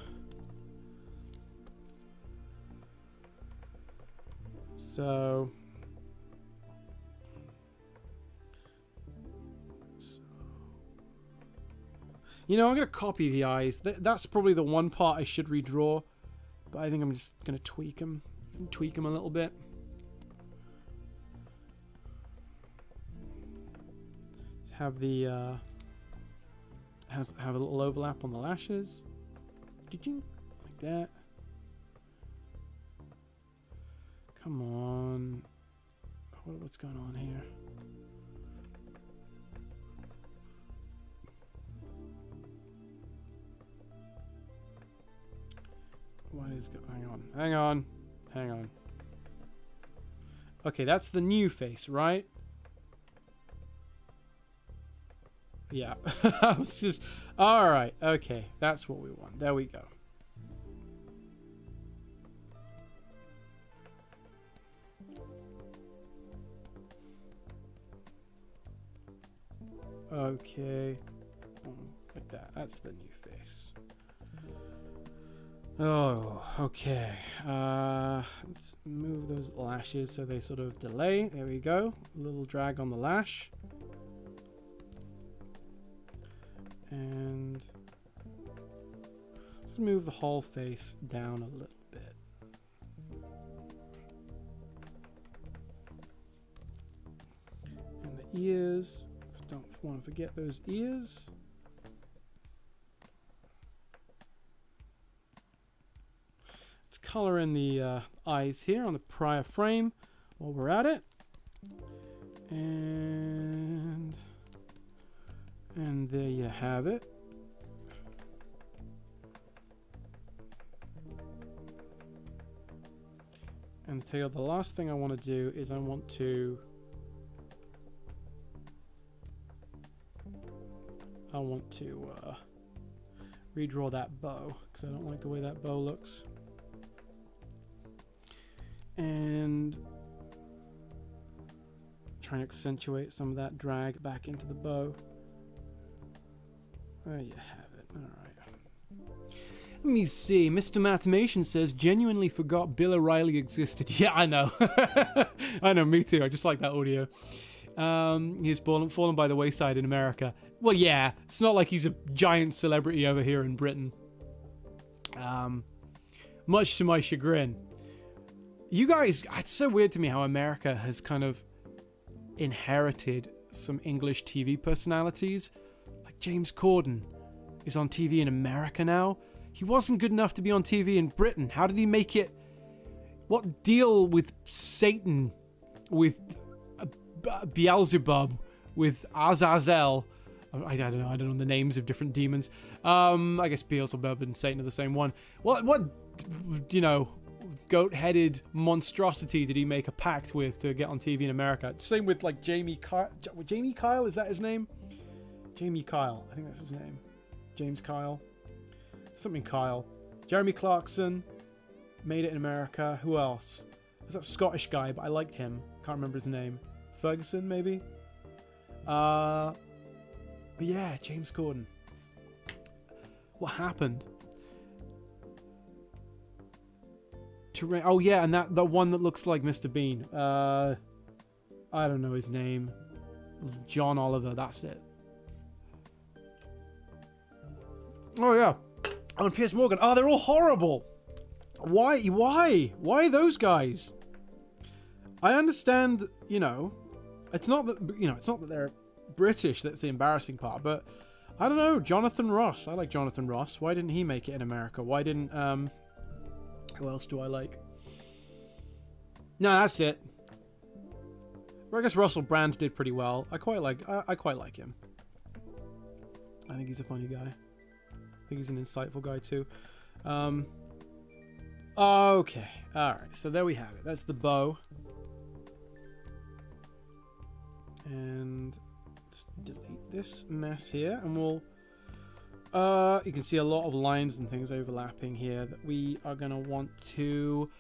I'm going to copy the eyes. That's probably the one part I should redraw. But I think I'm just going to tweak them a little bit. Just have the... have a little overlap on the lashes. Like that. Come on. What's going on here? What is going on? Hang on. Okay, that's the new face, right? Yeah. It's just... Alright, okay. That's what we want. There we go. Okay. Like that. That's the new face. Oh, okay. Let's move those lashes so they sort of delay. There we go. A little drag on the lash. And let's move the whole face down a little bit. And the ears. Don't want to forget those ears. Let's color in the eyes here on the prior frame while we're at it. And there you have it. And to tell you the last thing I want to do is I want to redraw that bow because I don't like the way that bow looks. And try and accentuate some of that drag back into the bow. There you have it. All right. Let me see. Mr. Mathemation says, genuinely forgot Bill O'Reilly existed. Yeah, I know. I know, me too. I just like that audio. He's fallen by the wayside in America. Well, yeah. It's not like he's a giant celebrity over here in Britain. Much to my chagrin. You guys, it's so weird to me how America has kind of inherited some English TV personalities. Like James Corden is on TV in America now. He wasn't good enough to be on TV in Britain. How did he make it? What deal with Satan, with Beelzebub, with Azazel? I don't know. I don't know the names of different demons. I guess Beelzebub and Satan are the same one. What you know, goat-headed monstrosity did he make a pact with to get on TV in America? Same with like Jamie Kyle. Jamie Kyle, is that his name? Jamie Kyle, I think that's his name. James Kyle, something Kyle. Jeremy Clarkson made it in America. Who else? There's that Scottish guy, but I liked him. Can't remember his name. Ferguson, maybe. But yeah, James Corden. What happened? Oh yeah, and that one that looks like Mr. Bean. I don't know his name. John Oliver. That's it. Oh yeah. Oh, and Piers Morgan. Oh, they're all horrible. Why those guys? I understand. You know, it's not that they're British. That's the embarrassing part. But I don't know. Jonathan Ross. I like Jonathan Ross. Why didn't he make it in America? Why didn't who else do I like? No, that's it. Well, I guess Russell Brand did pretty well. I quite like him. I think he's a funny guy. I think he's an insightful guy too. Okay. Alright, so there we have it. That's the bow. And let's delete this mess here, and we'll you can see a lot of lines and things overlapping here that we are going to want to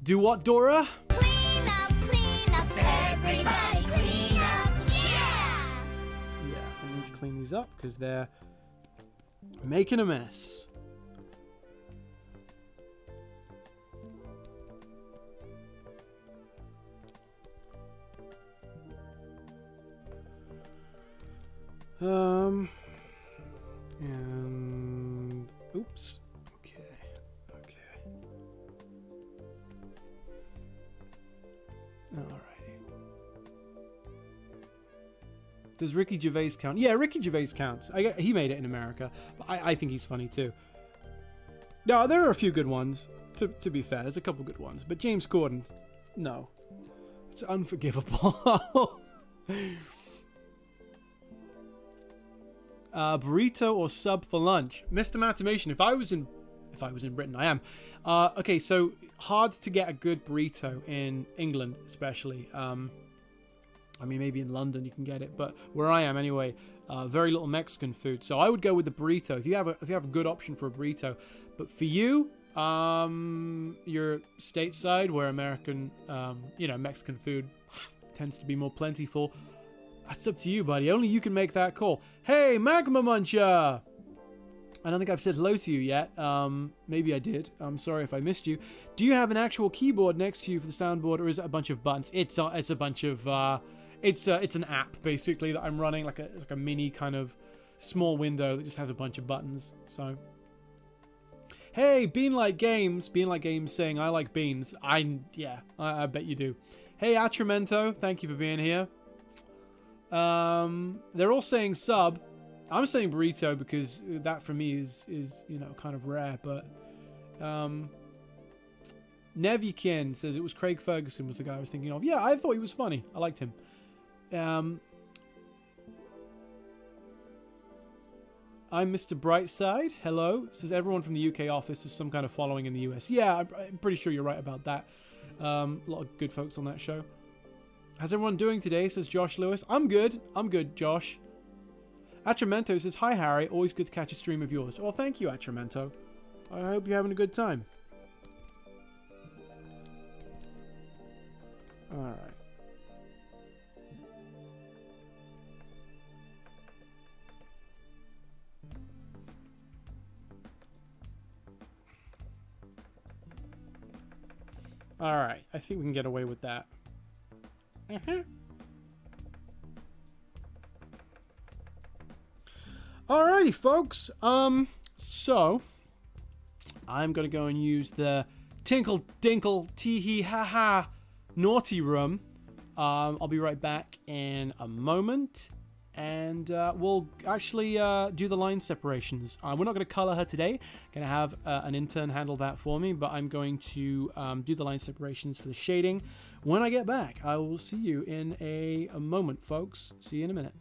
do. What, Dora? Clean up, everybody clean up, yeah! Yeah, I need to clean these up because they're making a mess. And oops. Okay. Alrighty. Does Ricky Gervais count? Yeah, Ricky Gervais counts. He made it in America, but I think he's funny too. No, there are a few good ones. To be fair, there's a couple good ones, but James Corden, no, it's unforgivable. Burrito or sub for lunch, Mr. Mathemation. If I was in Britain, I am. Okay, so hard to get a good burrito in England, especially. I mean, maybe in London you can get it, but where I am anyway, very little Mexican food. So I would go with the burrito if you have a good option for a burrito. But for you, you're stateside where American, Mexican food tends to be more plentiful. That's up to you, buddy. Only you can make that call. Hey, Magma Muncher! I don't think I've said hello to you yet. Maybe I did. I'm sorry if I missed you. Do you have an actual keyboard next to you for the soundboard, or is it a bunch of buttons? It's a bunch of it's an app basically that I'm running, it's like a mini kind of small window that just has a bunch of buttons. So, hey, Beanlight Games saying I like beans. I bet you do. Hey, Atramento, thank you for being here. They're all saying sub. I'm saying burrito because that for me is kind of rare, but Nevikin says it was Craig Ferguson was the guy I was thinking of. Yeah, I thought he was funny. I liked him. I'm Mr. Brightside. Hello. Says everyone from the UK office is some kind of following in the US. Yeah, I'm pretty sure you're right about that. A lot of good folks on that show. How's everyone doing today? Says Josh Lewis. I'm good, Josh. Atramento says, hi, Harry. Always good to catch a stream of yours. Well, thank you, Atramento. I hope you're having a good time. Alright. Alright. I think we can get away with that. Alrighty, folks. So I'm gonna go and use the Tinkle Dinkle Tee Hee Ha Ha Naughty Room. I'll be right back in a moment, and we'll actually do the line separations. We're not gonna color her today. Gonna have an intern handle that for me, but I'm going to do the line separations for the shading when I get back. I will see you in a moment, folks. See you in a minute.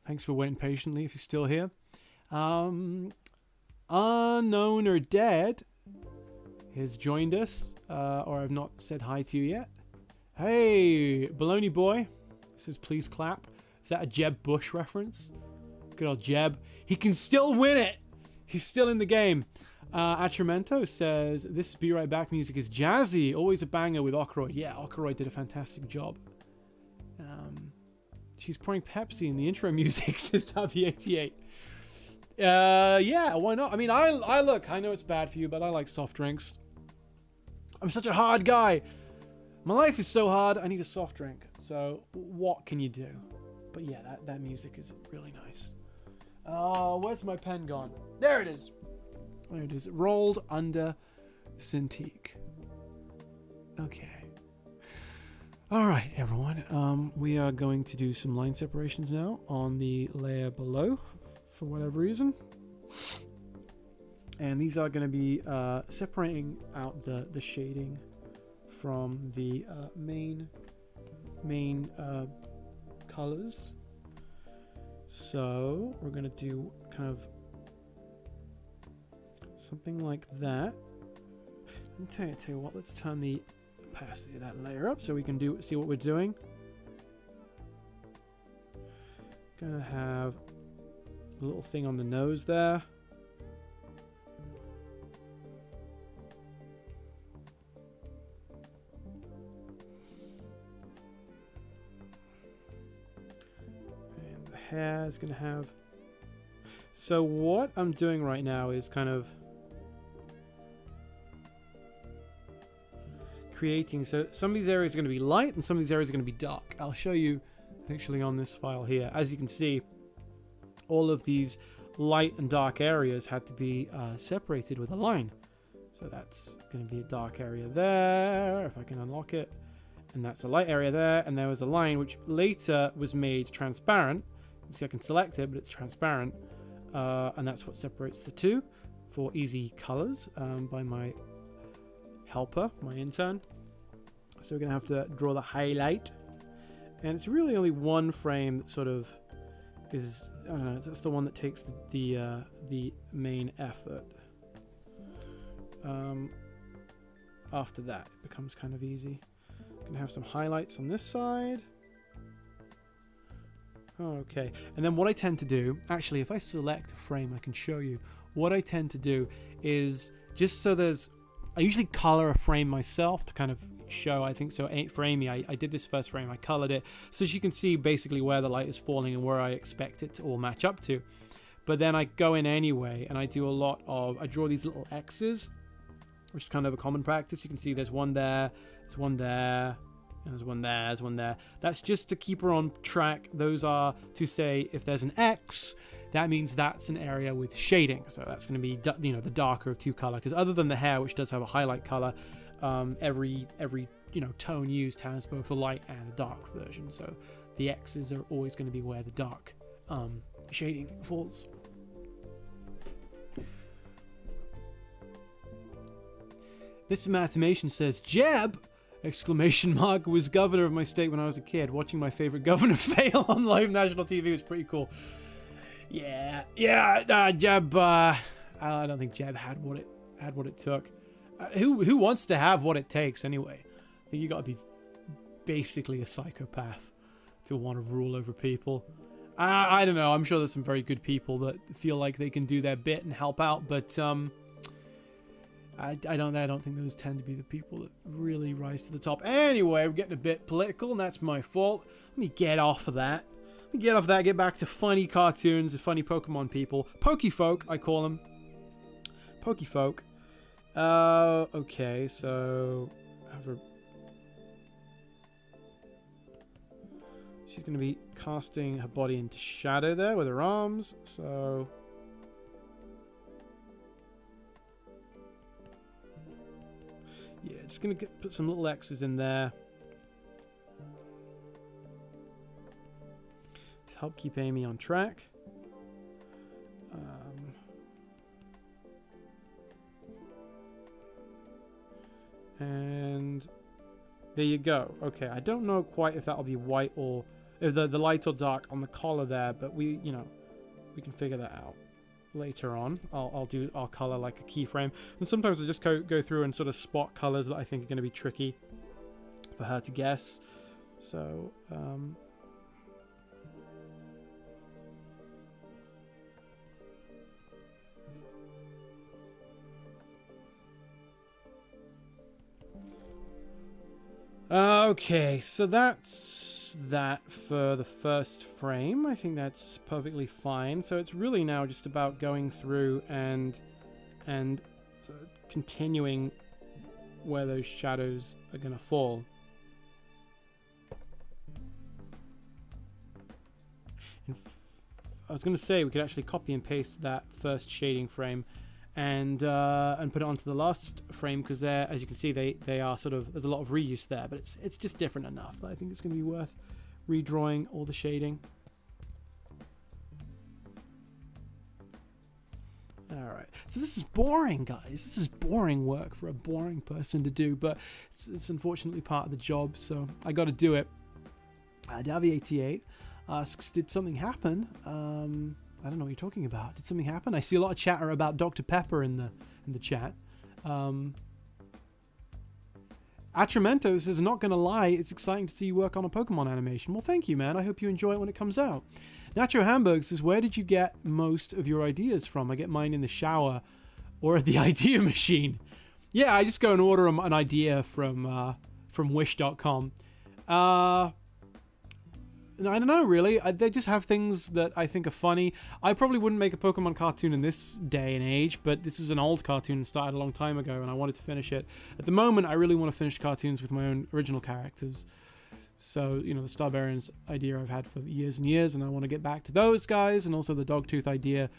Thanks for waiting patiently if you're still here. Unknown or Dead has joined us, or I've not said hi to you yet. Hey, Baloney Boy says please clap. Is that a Jeb Bush reference? Good old Jeb. He can still win it. He's still in the game. Atramento says this Be Right Back music is jazzy. Always a banger with Okroyd. Yeah, Okroyd did a fantastic job. She's pouring Pepsi in the intro music, says W88. Yeah, why not? I mean, I look, I know it's bad for you, but I like soft drinks. I'm such a hard guy. My life is so hard, I need a soft drink. So, what can you do? But yeah, that music is really nice. Where's my pen gone? There it is. There it is. It rolled under Cintiq. Okay. Alright, everyone. We are going to do some line separations now on the layer below, for whatever reason. And these are going to be separating out the shading from the main colors. So we're going to do kind of something like that. Tell you what, let's turn the opacity of that layer up so we can see what we're doing. Gonna have a little thing on the nose there. And the hair is gonna have So what I'm doing right now is kind of creating, so some of these areas are going to be light and some of these areas are going to be dark. I'll show you actually on this file here. As you can see, all of these light and dark areas had to be separated with a line. So that's going to be a dark area there, if I can unlock it. And that's a light area there. And there was a line which later was made transparent. You see I can select it, but it's transparent. And that's what separates the two for easy colors by my helper, my intern. So we're going to have to draw the highlight. And it's really only one frame that sort of is, I don't know, that's the one that takes the main effort. After that, it becomes kind of easy. Gonna have some highlights on this side. Okay, and then what I tend to do, actually, if I select a frame, I can show you. What I tend to do is just so there's, I usually color a frame myself to kind of show, I think so for Amy, I did this first frame, I colored it so she can see basically where the light is falling and where I expect it to all match up to. But then I go in anyway and I do a lot of, I draw these little X's, which is kind of a common practice. You can see there's one there, there's one there, and there's one there, there's one there. That's just to keep her on track. Those are to say if there's an X, that means that's an area with shading. So that's going to be, you know, the darker of two color. Because other than the hair, which does have a highlight color, every you know tone used has both a light and a dark version. So the X's are always going to be where the dark shading falls. Mr. Mathemation says, Jeb! Exclamation mark, was governor of my state when I was a kid. Watching my favorite governor fail on live national TV was pretty cool. Yeah, Jeb, I don't think Jeb had what it took. Who wants to have what it takes anyway? I think you got to be basically a psychopath to want to rule over people. I don't know. I'm sure there's some very good people that feel like they can do their bit and help out, but I don't think those tend to be the people that really rise to the top. Anyway, we're getting a bit political, and that's my fault. Let me get off of that. Get back to funny cartoons and funny Pokemon people. Pokefolk, I call them. Pokefolk. Okay, so she's going to be casting her body into shadow there with her arms, so yeah, just going to put some little X's in there to help keep Amy on track. And there you go. Okay, I don't know quite if that'll be white or if the light or dark on the collar there, but we can figure that out later on. I'll color like a keyframe, and sometimes I just go through and sort of spot colors that I think are going to be tricky for her to guess. So okay, so that's that for the first frame. I think that's perfectly fine. So it's really now just about going through and sort of continuing where those shadows are going to fall. I was going to say we could actually copy and paste that first shading frame and put it onto the last frame, because there, as you can see, they are sort of, there's a lot of reuse there, but it's just different enough that I think it's going to be worth redrawing all the shading. All right, so this is boring, guys. This is boring work for a boring person to do, but it's unfortunately part of the job, so I got to do it. Davi88 asks, did something happen? I don't know what you're talking about. Did something happen? I see a lot of chatter about Dr. Pepper in the chat. Atramento says, not going to lie, it's exciting to see you work on a Pokemon animation. Well, thank you, man. I hope you enjoy it when it comes out. Nacho Hamburg says, where did you get most of your ideas from? I get mine in the shower or at the idea machine. Yeah, I just go and order an idea from wish.com. I don't know, really. They just have things that I think are funny. I probably wouldn't make a Pokemon cartoon in this day and age, but this was an old cartoon started a long time ago, and I wanted to finish it. At the moment, I really want to finish cartoons with my own original characters. So, you know, the Starbarians idea I've had for years and years, and I want to get back to those guys, and also the Dogtooth idea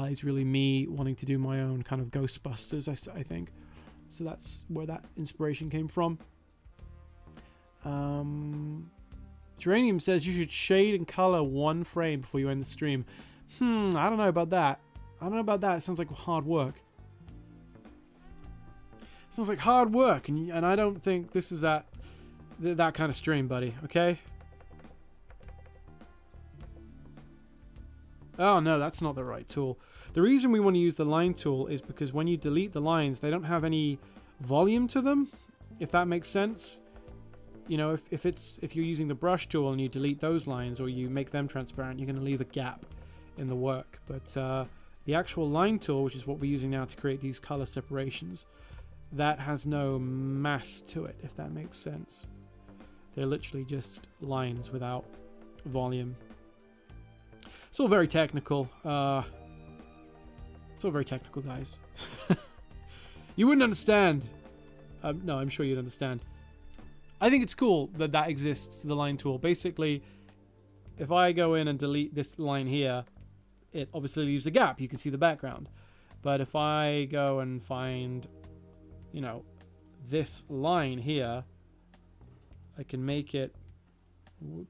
is really me wanting to do my own kind of Ghostbusters, I think. So that's where that inspiration came from. Geranium says you should shade and color one frame before you end the stream. I don't know about that. It sounds like hard work. Sounds like hard work, and I don't think this is that kind of stream, buddy. Okay? Oh no, that's not the right tool. The reason we want to use the line tool is because when you delete the lines, they don't have any volume to them, if that makes sense. You know, if you're using the brush tool and you delete those lines or you make them transparent, you're going to leave a gap in the work. But the actual line tool, which is what we're using now to create these color separations, that has no mass to it, if that makes sense. They're literally just lines without volume. It's all very technical. It's all very technical, guys. You wouldn't understand. No, I'm sure you'd understand. I think it's cool that that exists, the line tool. Basically, if I go in and delete this line here, it obviously leaves a gap. You can see the background. But if I go and find, you know, this line here, I can make it,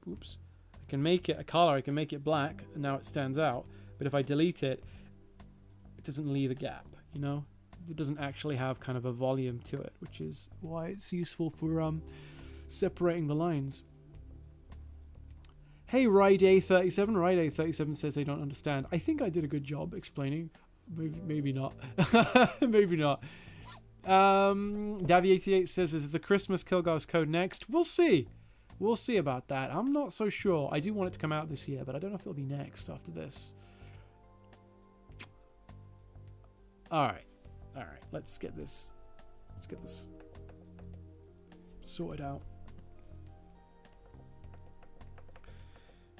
oops, I can make it a color, I can make it black, and now it stands out. But if I delete it, it doesn't leave a gap, you know? It doesn't actually have kind of a volume to it, which is why it's useful for separating the lines. Hey, Ryday37. Ryday37 says they don't understand. I think I did a good job explaining. Maybe not. Maybe not. Davy88 says, is the Christmas Kilgar's code next? We'll see. We'll see about that. I'm not so sure. I do want it to come out this year, but I don't know if it'll be next after this. Alright. Alright. Let's get this sorted out.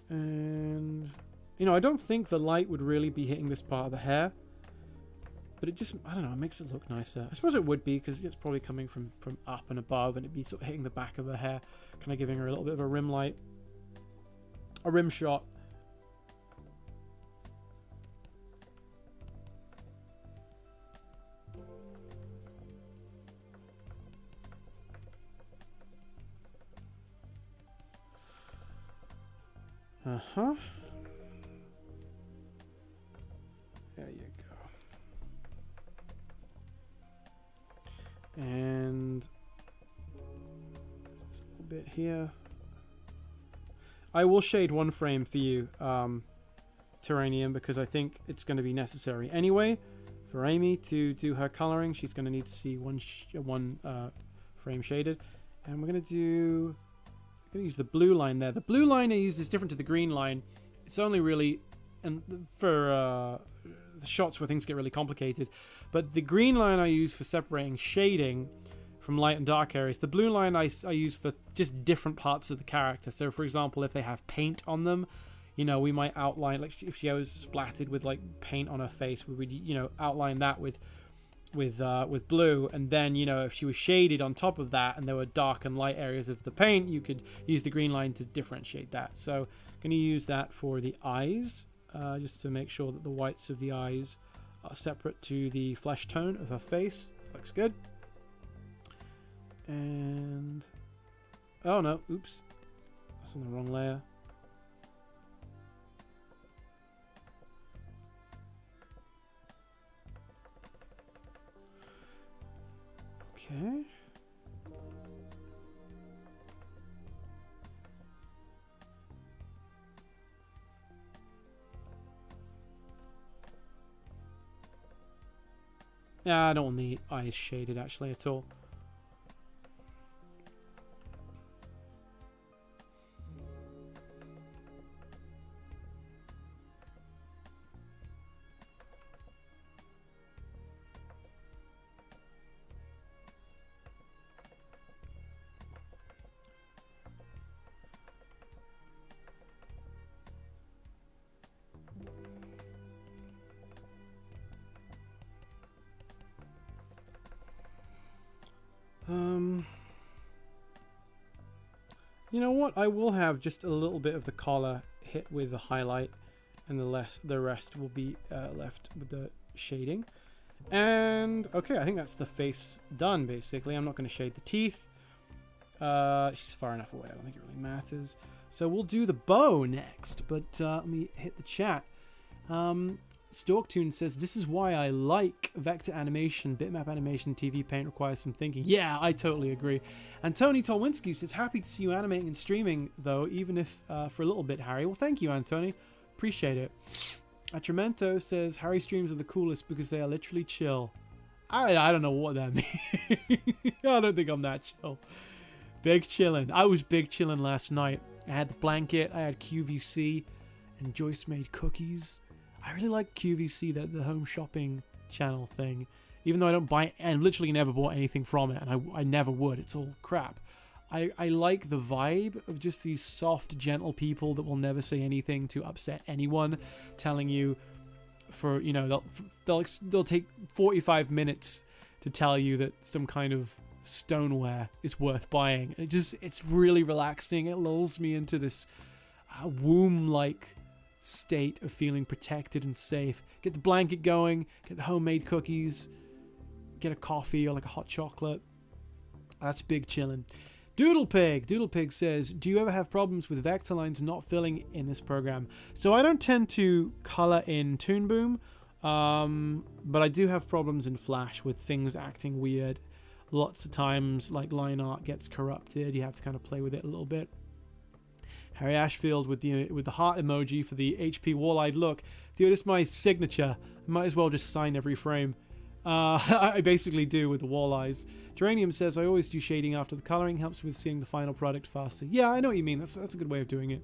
And, you know, I don't think the light would really be hitting this part of the hair. But it just, I don't know, it makes it look nicer. I suppose it would be, because it's probably coming from up and above, and it'd be sort of hitting the back of her hair, kind of giving her a little bit of a rim light. A rim shot. Uh-huh. There you go. And just a little bit here. I will shade one frame for you, Terranium, because I think it's going to be necessary anyway. For Amy to do her coloring, she's going to need to see one frame shaded. And we're going to use the blue line there. The blue line I used is different to the green line. It's only really, and for the shots where things get really complicated. But the green line I use for separating shading from light and dark areas. The blue line I use for just different parts of the character. So, for example, if they have paint on them, you know, we might outline, like if she was splattered with like paint on her face, we would, you know, outline that with blue, and then, you know, if she was shaded on top of that and there were dark and light areas of the paint, you could use the green line to differentiate that. So I'm going to use that for the eyes, just to make sure that the whites of the eyes are separate to the flesh tone of her face. Looks good. And oh no, oops, that's on the wrong layer. Okay. Yeah, I don't want the eyes shaded actually at all. You know what? I will have just a little bit of the collar hit with the highlight, and the rest will be left with the shading. And okay, I think that's the face done, basically. I'm not going to shade the teeth. She's far enough away. I don't think it really matters. So we'll do the bow next, but let me hit the chat. Storktoon says, this is why I like vector animation, bitmap animation, TV Paint requires some thinking. Yeah, I totally agree. And Tony Tolwinski says, happy to see you animating and streaming, though, even if for a little bit, Harry. Well, thank you, Antony. Appreciate it. Atramento says, Harry streams are the coolest because they are literally chill. I don't know what that means. I don't think I'm that chill. Big chillin'. I was big chillin' last night. I had the blanket, I had QVC, and Joyce made cookies. I really like QVC, the home shopping channel thing. Even though I don't buy, and literally never bought anything from it, and I never would. It's all crap. I like the vibe of just these soft, gentle people that will never say anything to upset anyone, telling you for, you know, they'll take 45 minutes to tell you that some kind of stoneware is worth buying. It's really relaxing. It lulls me into this womb-like state of feeling protected and safe. Get the blanket going, get the homemade cookies, get a coffee or like a hot chocolate. That's big chillin'. Doodlepig says, do you ever have problems with vector lines not filling in this program? So I don't tend to color in Toon Boom, but I do have problems in Flash with things acting weird. Lots of times, like, line art gets corrupted. You have to kind of play with it a little bit. Harry Ashfield with the heart emoji for the HP wall-eyed look. Dude, it's my signature. Might as well just sign every frame. I basically do with the wall eyes. Geranium says, I always do shading after the coloring. Helps with seeing the final product faster. Yeah, I know what you mean. That's a good way of doing it.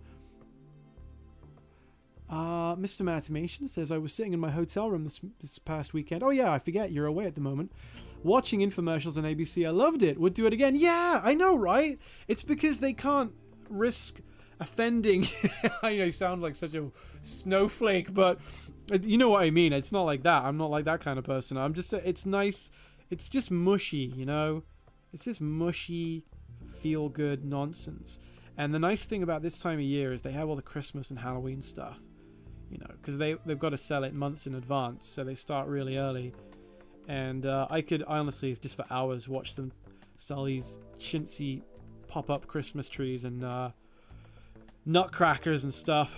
Mr. Mathemation says, I was sitting in my hotel room this past weekend. Oh yeah, I forget, you're away at the moment. Watching infomercials on ABC. I loved it. Would do it again. Yeah, I know, right? It's because they can't risk offending. I know I sound like such a snowflake, but you know what I mean. It's not like that. I'm not like that kind of person. I'm just, it's nice. It's just mushy, you know? It's just mushy, feel-good nonsense. And the nice thing about this time of year is they have all the Christmas and Halloween stuff, you know, because they've got to sell it months in advance, so they start really early. And I honestly, just for hours, watch them sell these chintzy pop-up Christmas trees and nutcrackers and stuff.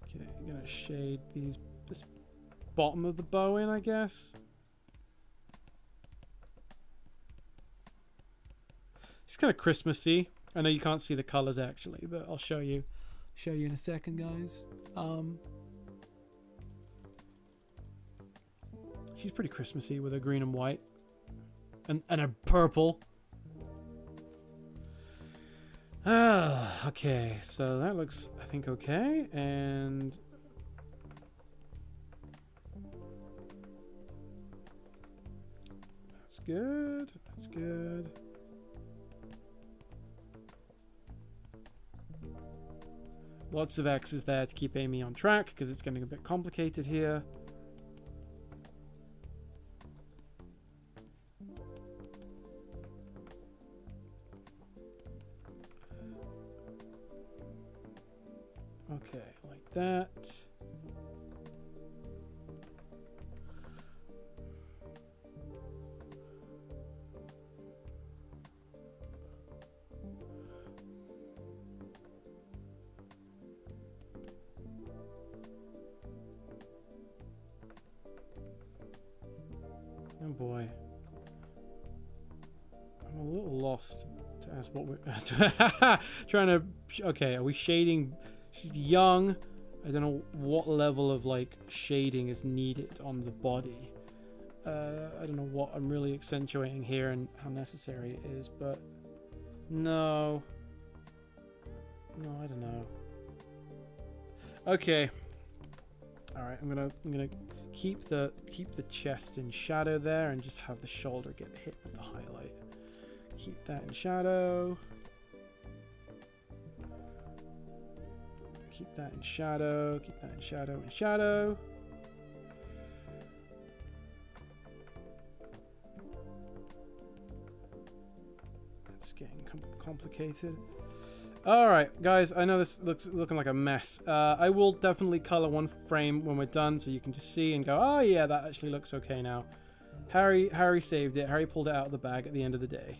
Okay, I'm gonna shade this bottom of the bow in, I guess. It's kind of Christmassy. I know you can't see the colors actually, but I'll show you in a second, guys. She's pretty Christmassy with her green and white and a purple. Okay, so that looks, I think, okay, and that's good. That's good. Lots of X's there to keep Amy on track because it's getting a bit complicated here. Okay, like that. Oh boy. I'm a little lost to ask what we're trying to. Okay, are we shading? She's young. I don't know what level of like shading is needed on the body. I don't know what I'm really accentuating here and how necessary it is, but no, I don't know. Okay. All right, I'm gonna Keep the chest in shadow there, and just have the shoulder get hit with the highlight. Keep that in shadow. Keep that in shadow. Keep that in shadow and shadow. That's getting complicated. All right, guys, I know this looking like a mess. I will definitely color one frame when we're done, so you can just see and go, oh yeah, that actually looks okay now. Harry saved it. Harry pulled it out of the bag at the end of the day.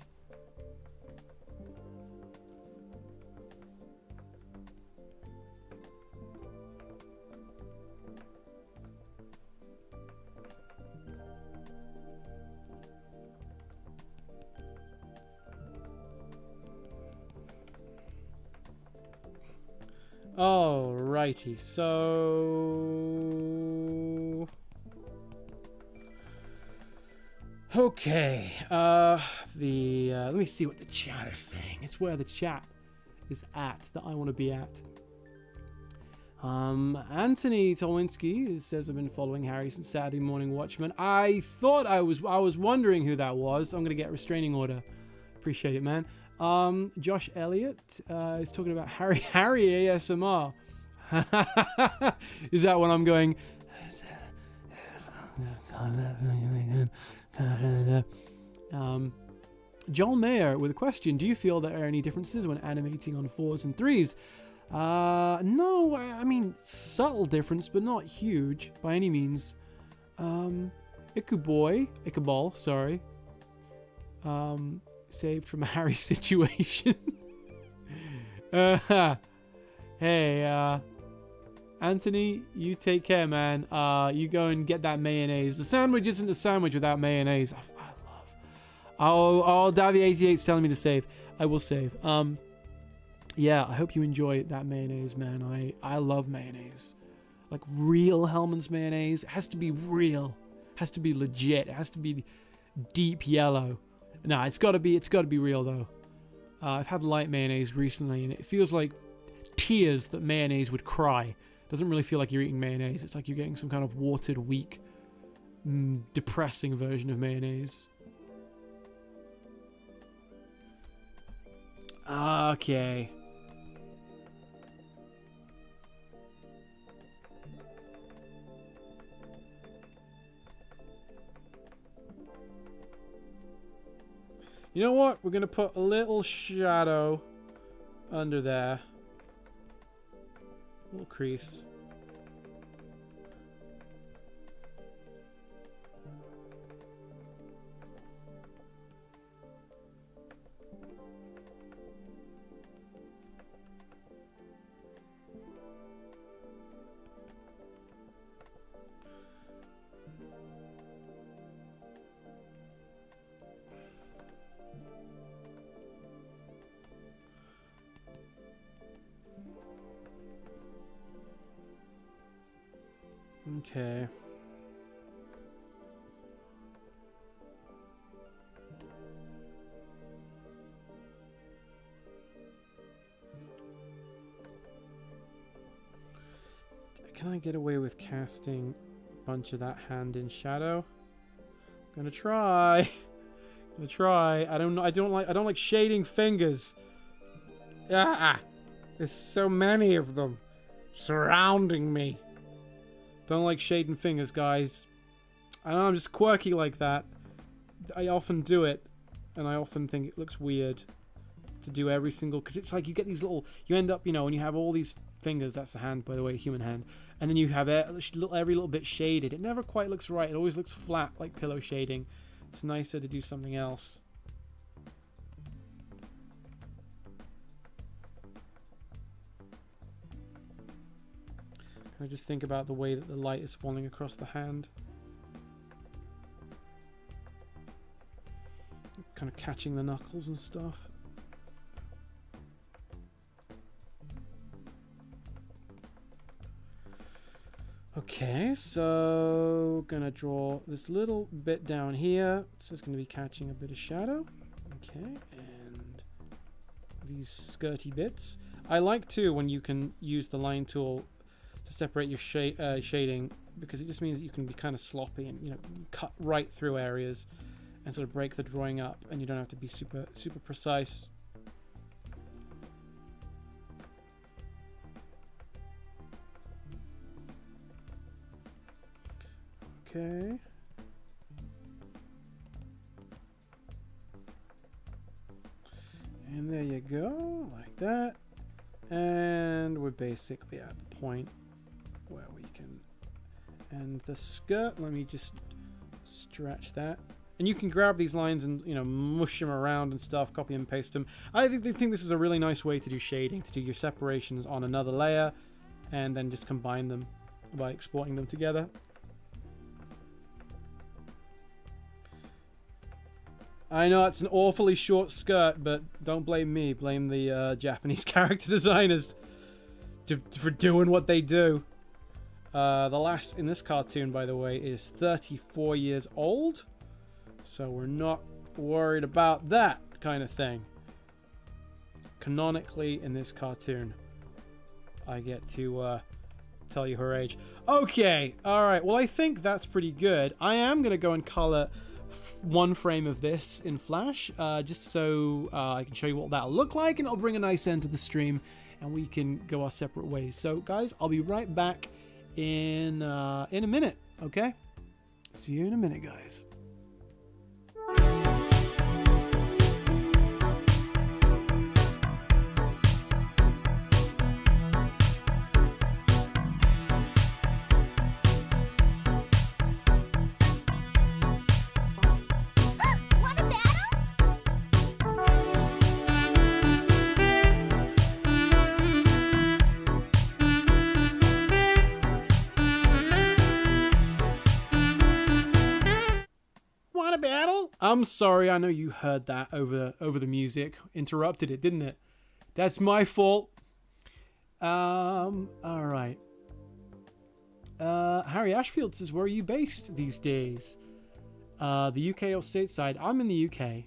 Alrighty, so okay. Let me see what the chat is saying. It's where the chat is at that I want to be at. Anthony Tolwinski says, I've been following Harry since Saturday Morning Watchman. I thought I was wondering who that was. I'm gonna get a restraining order. Appreciate it, man. Josh Elliott is talking about Harry ASMR. Is that when I'm going? Joel Mayer with a question: do you feel there are any differences when animating on 4s and 3s? No, I mean subtle difference, but not huge by any means. Ichabol, sorry. Saved from a Harry situation. Hey, Anthony, you take care, man. You go and get that mayonnaise. The sandwich isn't a sandwich without mayonnaise. Oh, Davy88's telling me to save. I will save. Yeah, I hope you enjoy that mayonnaise, man. I love mayonnaise. Like real Hellman's mayonnaise. It has to be real. It has to be legit. It has to be deep yellow. Nah, it's gotta be real though. I've had light mayonnaise recently, and it feels like tears that mayonnaise would cry. It doesn't really feel like you're eating mayonnaise. It's like you're getting some kind of watered, weak, depressing version of mayonnaise. Okay. You know what? We're going to put a little shadow under there. A little crease. Okay. Can I get away with casting a bunch of that hand in shadow? I'm gonna try. I don't know. I don't like shading fingers. Ah, there's so many of them surrounding me. Don't like shading fingers, guys. I know I'm just quirky like that. I often do it, and I often think it looks weird to do every single... Because it's like you get these little... You end up, you know, when you have all these fingers... That's a hand, by the way, a human hand. And then you have every little bit shaded. It never quite looks right. It always looks flat, like pillow shading. It's nicer to do something else. I just think about the way that the light is falling across the hand. Kind of catching the knuckles and stuff. Okay, so gonna draw this little bit down here. So it's gonna be catching a bit of shadow. Okay, and these skirty bits. I like too when you can use the line tool to separate your shading because it just means that you can be kind of sloppy and, you know, cut right through areas and sort of break the drawing up, and you don't have to be super precise. Okay. And there you go, like that. And we're basically at the point where we can end the skirt. Let me just stretch that. And you can grab these lines and, you know, mush them around and stuff, copy and paste them. I think this is a really nice way to do shading, to do your separations on another layer, and then just combine them by exporting them together. I know it's an awfully short skirt, but don't blame me. Blame the Japanese character designers for doing what they do. The LASS in this cartoon, by the way, is 34 years old. So we're not worried about that kind of thing. Canonically, in this cartoon, I get to tell you her age. Okay, alright. Well, I think that's pretty good. I am going to go and color one frame of this in Flash, just so I can show you what that'll look like, and it'll bring a nice end to the stream, and we can go our separate ways. So, guys, I'll be right back in a minute, okay? See you in a minute, guys. What a battle! Want a battle? I'm sorry, I know you heard that over the music. Interrupted it, didn't it? That's my fault. Alright. Harry Ashfield says, where are you based these days? The UK or stateside? I'm in the UK.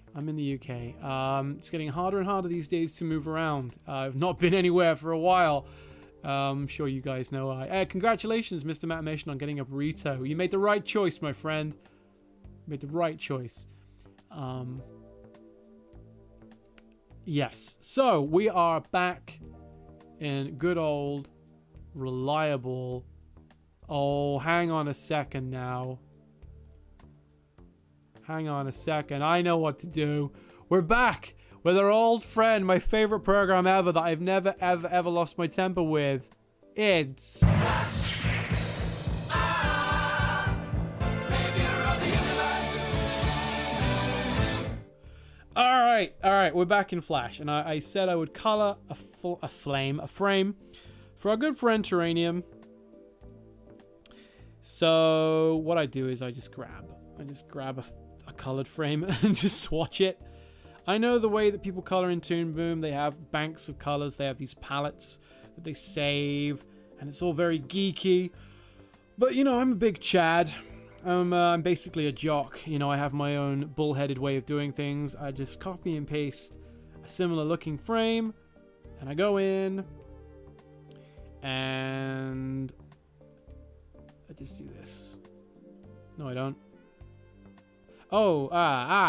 It's getting harder and harder these days to move around. I've not been anywhere for a while. I'm sure you guys know. Congratulations, Mr. Matamation, on getting a burrito. You made the right choice, my friend. Made the right choice. Yes. So we are back in good old, reliable. Oh, hang on a second now. Hang on a second. I know what to do. We're back with our old friend, my favorite program ever that I've never, ever lost my temper with. It's... All right, we're back in Flash, and I said I would color a frame for our good friend Terranium. So what I do is I just grab a colored frame and just swatch it. I know the way that people color in Toon Boom. They have banks of colors. They have these palettes that they save, and it's all very geeky. But you know, I'm a big Chad. I'm basically a jock. You know, I have my own bullheaded way of doing things. I just copy and paste a similar looking frame, and I go in, and I just do this. No, I don't. Oh,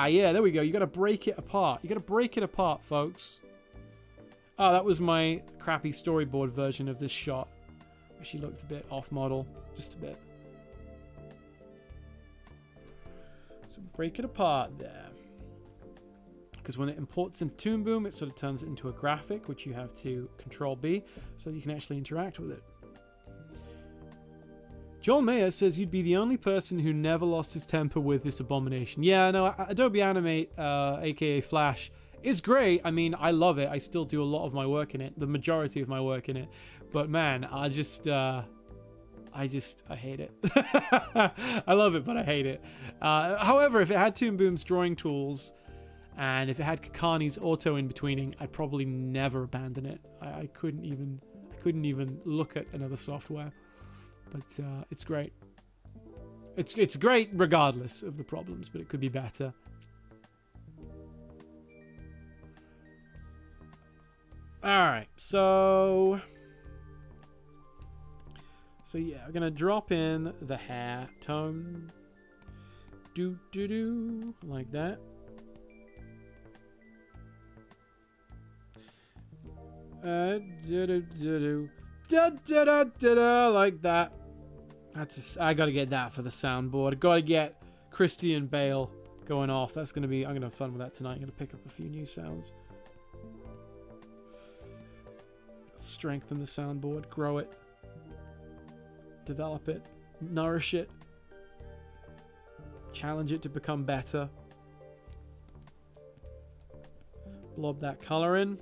yeah, there we go. You gotta break it apart. You gotta break it apart, folks. Oh, that was my crappy storyboard version of this shot, where she looked a bit off model, just a bit. So break it apart there. Because when it imports in Toon Boom, it sort of turns it into a graphic, which you have to Control B, so you can actually interact with it. Joel Mayer says you'd be the only person who never lost his temper with this abomination. Yeah, no, Adobe Animate, aka Flash, is great. I mean, I love it. I still do a lot of my work in it, the majority of my work in it. But man, I hate it. I love it, but I hate it. However, if it had Toon Boom's drawing tools, and if it had Kakani's auto in-betweening, I'd probably never abandon it. I couldn't even look at another software. But it's great. It's great regardless of the problems, but it could be better. All right, so So yeah, we're gonna drop in the hair tone. Do do do like that. Like that. I gotta get that for the soundboard. I gotta get Christian Bale going off. That's gonna be. I'm gonna have fun with that tonight. I'm gonna pick up a few new sounds. Strengthen the soundboard. Grow it. Develop it. Nourish it. Challenge it to become better. Blob that color in.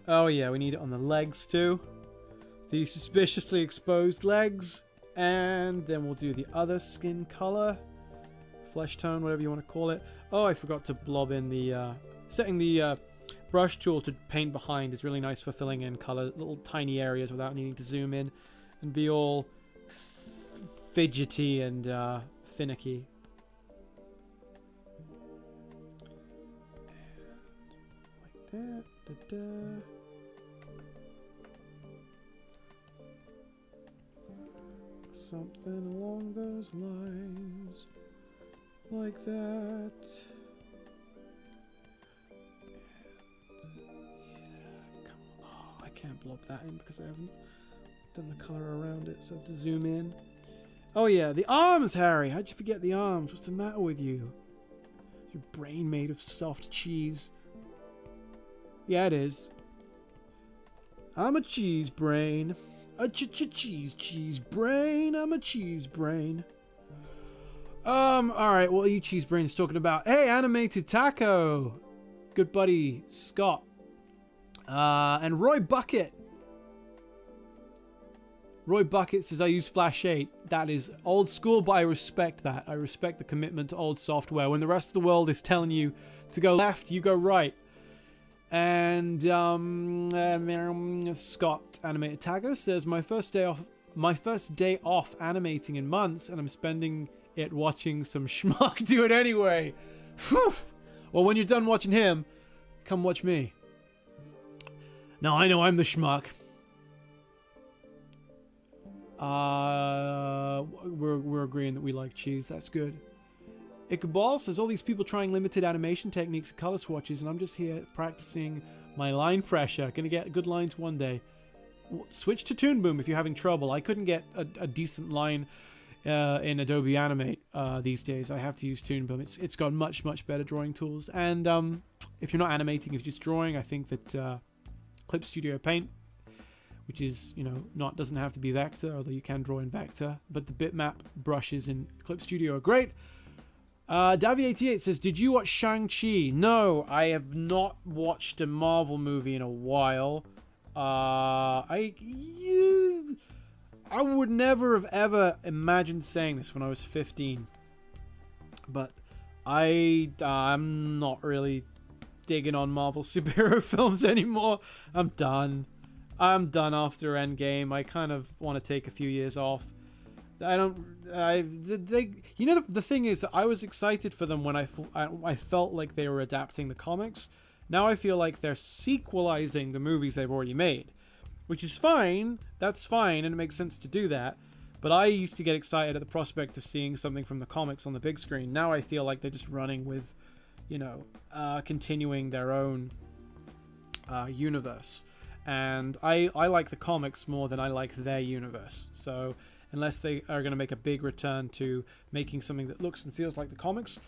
Oh yeah, we need it on the legs too. The suspiciously exposed legs. And then we'll do the other skin color. Flesh tone, whatever you want to call it. Oh, I forgot to blob in the... setting the brush tool to paint behind is really nice for filling in color, little tiny areas without needing to zoom in and be all fidgety and finicky. Like that. Da, da. Something along those lines. Like that. I can't blob that in because I haven't done the color around it, so I have to zoom in. Oh yeah, the arms, Harry! How'd you forget the arms? What's the matter with you? Is your brain made of soft cheese? Yeah, it is. I'm a cheese brain. A cheese brain. I'm a cheese brain. Alright, what are you cheese brains talking about? Hey, Animated Taco! Good buddy, Scott. And Roy Bucket. Roy Bucket says, I use Flash 8. That is old school, but I respect that. I respect the commitment to old software. When the rest of the world is telling you to go left, you go right. And Scott Animated Taco says, my first day off animating in months, and I'm spending it watching some schmuck do it anyway. Whew. Well, when you're done watching him, come watch me. Now I know I'm the schmuck. We're agreeing that we like cheese. That's good. Iqbal says, all these people trying limited animation techniques and color swatches, and I'm just here practicing my line pressure. Gonna get good lines one day. Switch to Toon Boom if you're having trouble. I couldn't get a decent line in Adobe Animate these days. I have to use Toon Boom. It's got much better drawing tools. And if you're not animating, if you're just drawing, I think that Clip Studio Paint, which is, you know, doesn't have to be vector, although you can draw in vector, but the bitmap brushes in Clip Studio are great. Davy88 says, did you watch Shang-Chi? No, I have not watched a Marvel movie in a while. I would never have ever imagined saying this when I was 15. But I'm not really digging on Marvel superhero films anymore. I'm done after Endgame. I kind of want to take a few years off. The thing is that I was excited for them when I felt like they were adapting the comics. Now I feel like they're sequelizing the movies they've already made, which is fine. That's fine, and it makes sense to do that. But I used to get excited at the prospect of seeing something from the comics on the big screen. Now I feel like they're just running with, continuing their own universe. And I like the comics more than I like their universe. So unless they are going to make a big return to making something that looks and feels like the comics,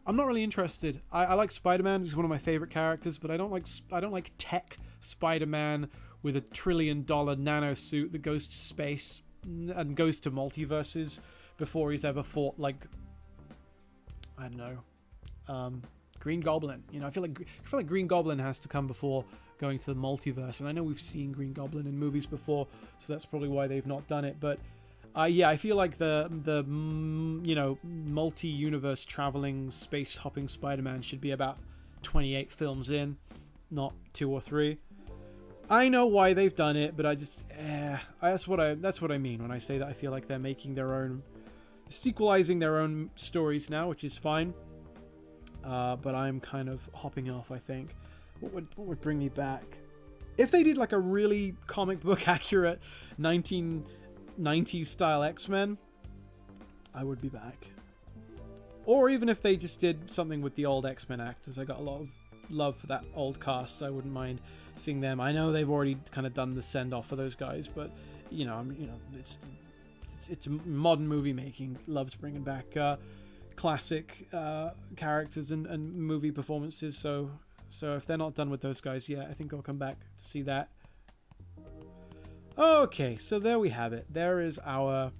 I'm not really interested. I like Spider-Man. He's one of my favorite characters, but I don't like tech Spider-Man with $1 trillion nano suit that goes to space and goes to multiverses before he's ever fought, like, I don't know, Green Goblin. I feel like Green Goblin has to come before going to the multiverse, and I know we've seen Green Goblin in movies before, so that's probably why they've not done it. But I feel like the multi-universe traveling, space-hopping Spider-Man should be about 28 films in, not 2 or 3. I know why they've done it, but I just that's what I mean when I say that I feel like they're making their own, sequelizing their own stories now, which is fine. But I'm kind of hopping off. I think what would bring me back if they did like a really comic book accurate 19 90s style X-Men, I would be back. Or even if they just did something with the old X-Men actors. I got a lot of love for that old cast. I wouldn't mind seeing them. I know they've already kind of done the send-off for those guys, but it's modern movie making. Loves bringing back classic characters and movie performances. So if they're not done with those guys yet, I think I'll come back to see that. Okay, so there we have it. There is our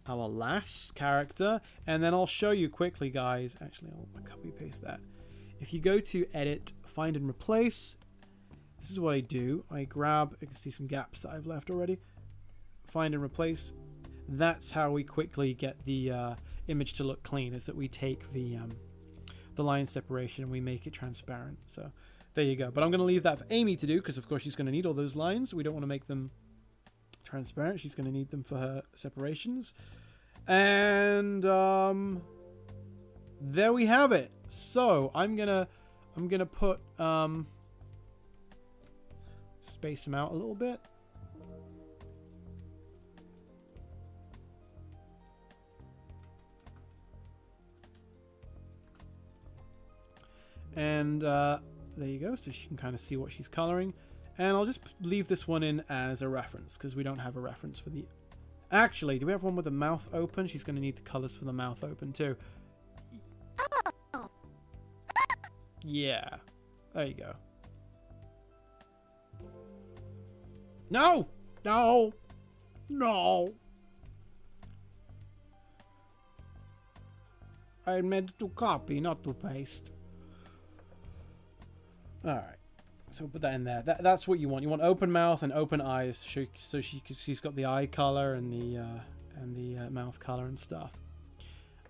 LASS character, and then I'll show you quickly, guys. Actually, I'll copy paste that. If you go to edit, find and replace, this is what I do. I grab, I can see some gaps that I've left already. Find and replace. That's how we quickly get the image to look clean, is that we take the line separation and we make it transparent. So there you go. But I'm going to leave that for Amy to do, because of course she's going to need all those lines. We don't want to make them transparent. She's going to need them for her separations. And there we have it. So I'm gonna put space them out a little bit. And there you go, so she can kind of see what she's coloring. And I'll just leave this one in as a reference, because we don't have a reference for the... Actually, do we have one with the mouth open? She's going to need the colors for the mouth open too. Yeah. There you go. No! No! No! I meant to copy, not to paste. Alright. So we'll put that in there. That's what you want. You want open mouth and open eyes, so she's got the eye color and the mouth color and stuff.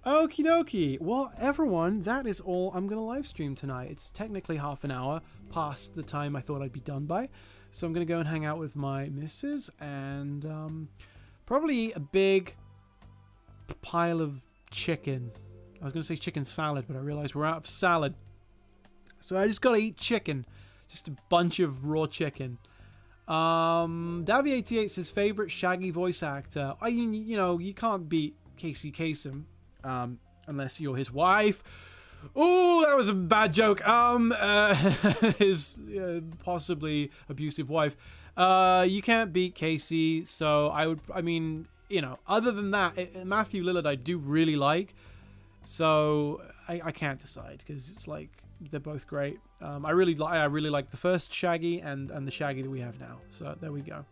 Okie dokie. Well, everyone, that is all I'm going to live stream tonight. It's technically half an hour past the time I thought I'd be done by. So I'm going to go and hang out with my missus and probably eat a big pile of chicken. I was going to say chicken salad, but I realized we're out of salad. So I just got to eat chicken. Just a bunch of raw chicken. Davy88 says favorite Shaggy voice actor. You can't beat Casey Kasem. Unless you're his wife. Oh, that was a bad joke. His possibly abusive wife. You can't beat Casey, so other than that, Matthew Lillard I do really like. So I can't decide, because it's like they're both great. I really like the first Shaggy and the Shaggy that we have now. So there we go.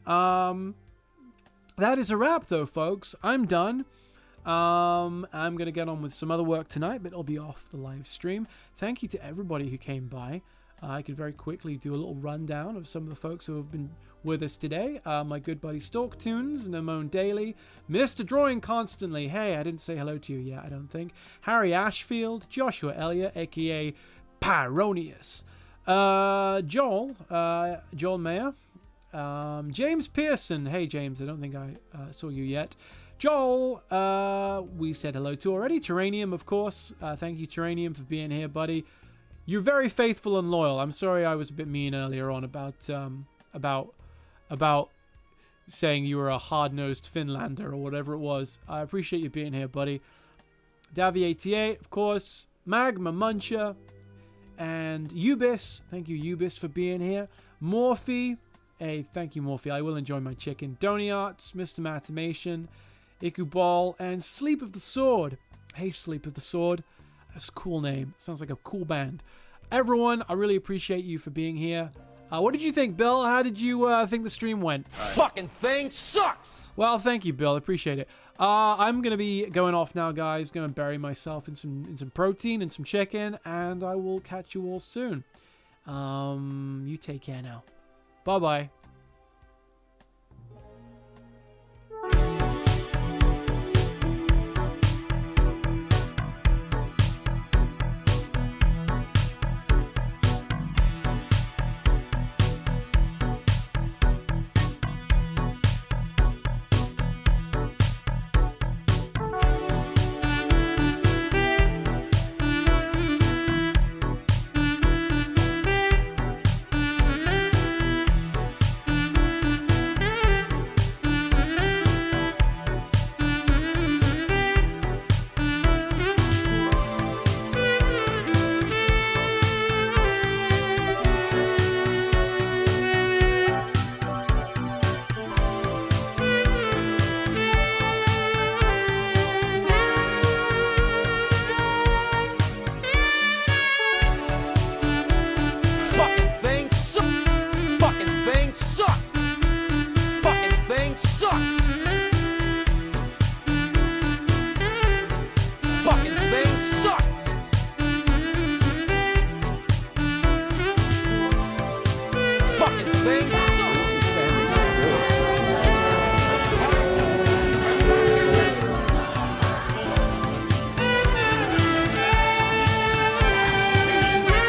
That is a wrap, though, folks. I'm done. I'm going to get on with some other work tonight, but it'll be off the live stream. Thank you to everybody who came by. I could very quickly do a little rundown of some of the folks who have been with us today. My good buddy Stalktoons, Namone Daly, Mr. Drawing Constantly. Hey, I didn't say hello to you yet, I don't think. Harry Ashfield, Joshua Elliott, aka Pyronius, Joel Mayer, James Pearson. Hey, James, I don't think I saw you yet. Joel, we said hello to already. Terranium, of course. Thank you, Terranium, for being here, buddy. You're very faithful and loyal. I'm sorry I was a bit mean earlier on about saying you were a hard-nosed Finlander or whatever it was. I appreciate you being here, buddy. Davy88, of course. Magma Muncher. And Ubis. Thank you, Ubis, for being here. Morphe. Hey, thank you, Morphe. I will enjoy my chicken. Donny Arts, Mr. Matimation, Ikubal, and Sleep of the Sword. Hey, Sleep of the Sword. That's a cool name. Sounds like a cool band. Everyone, I really appreciate you for being here. What did you think, Bill? How did you think the stream went? Fucking thing sucks! Well, thank you, Bill. I appreciate it. I'm going to be going off now, guys. Going to bury myself in some protein and some chicken, and I will catch you all soon. You take care now. Bye-bye.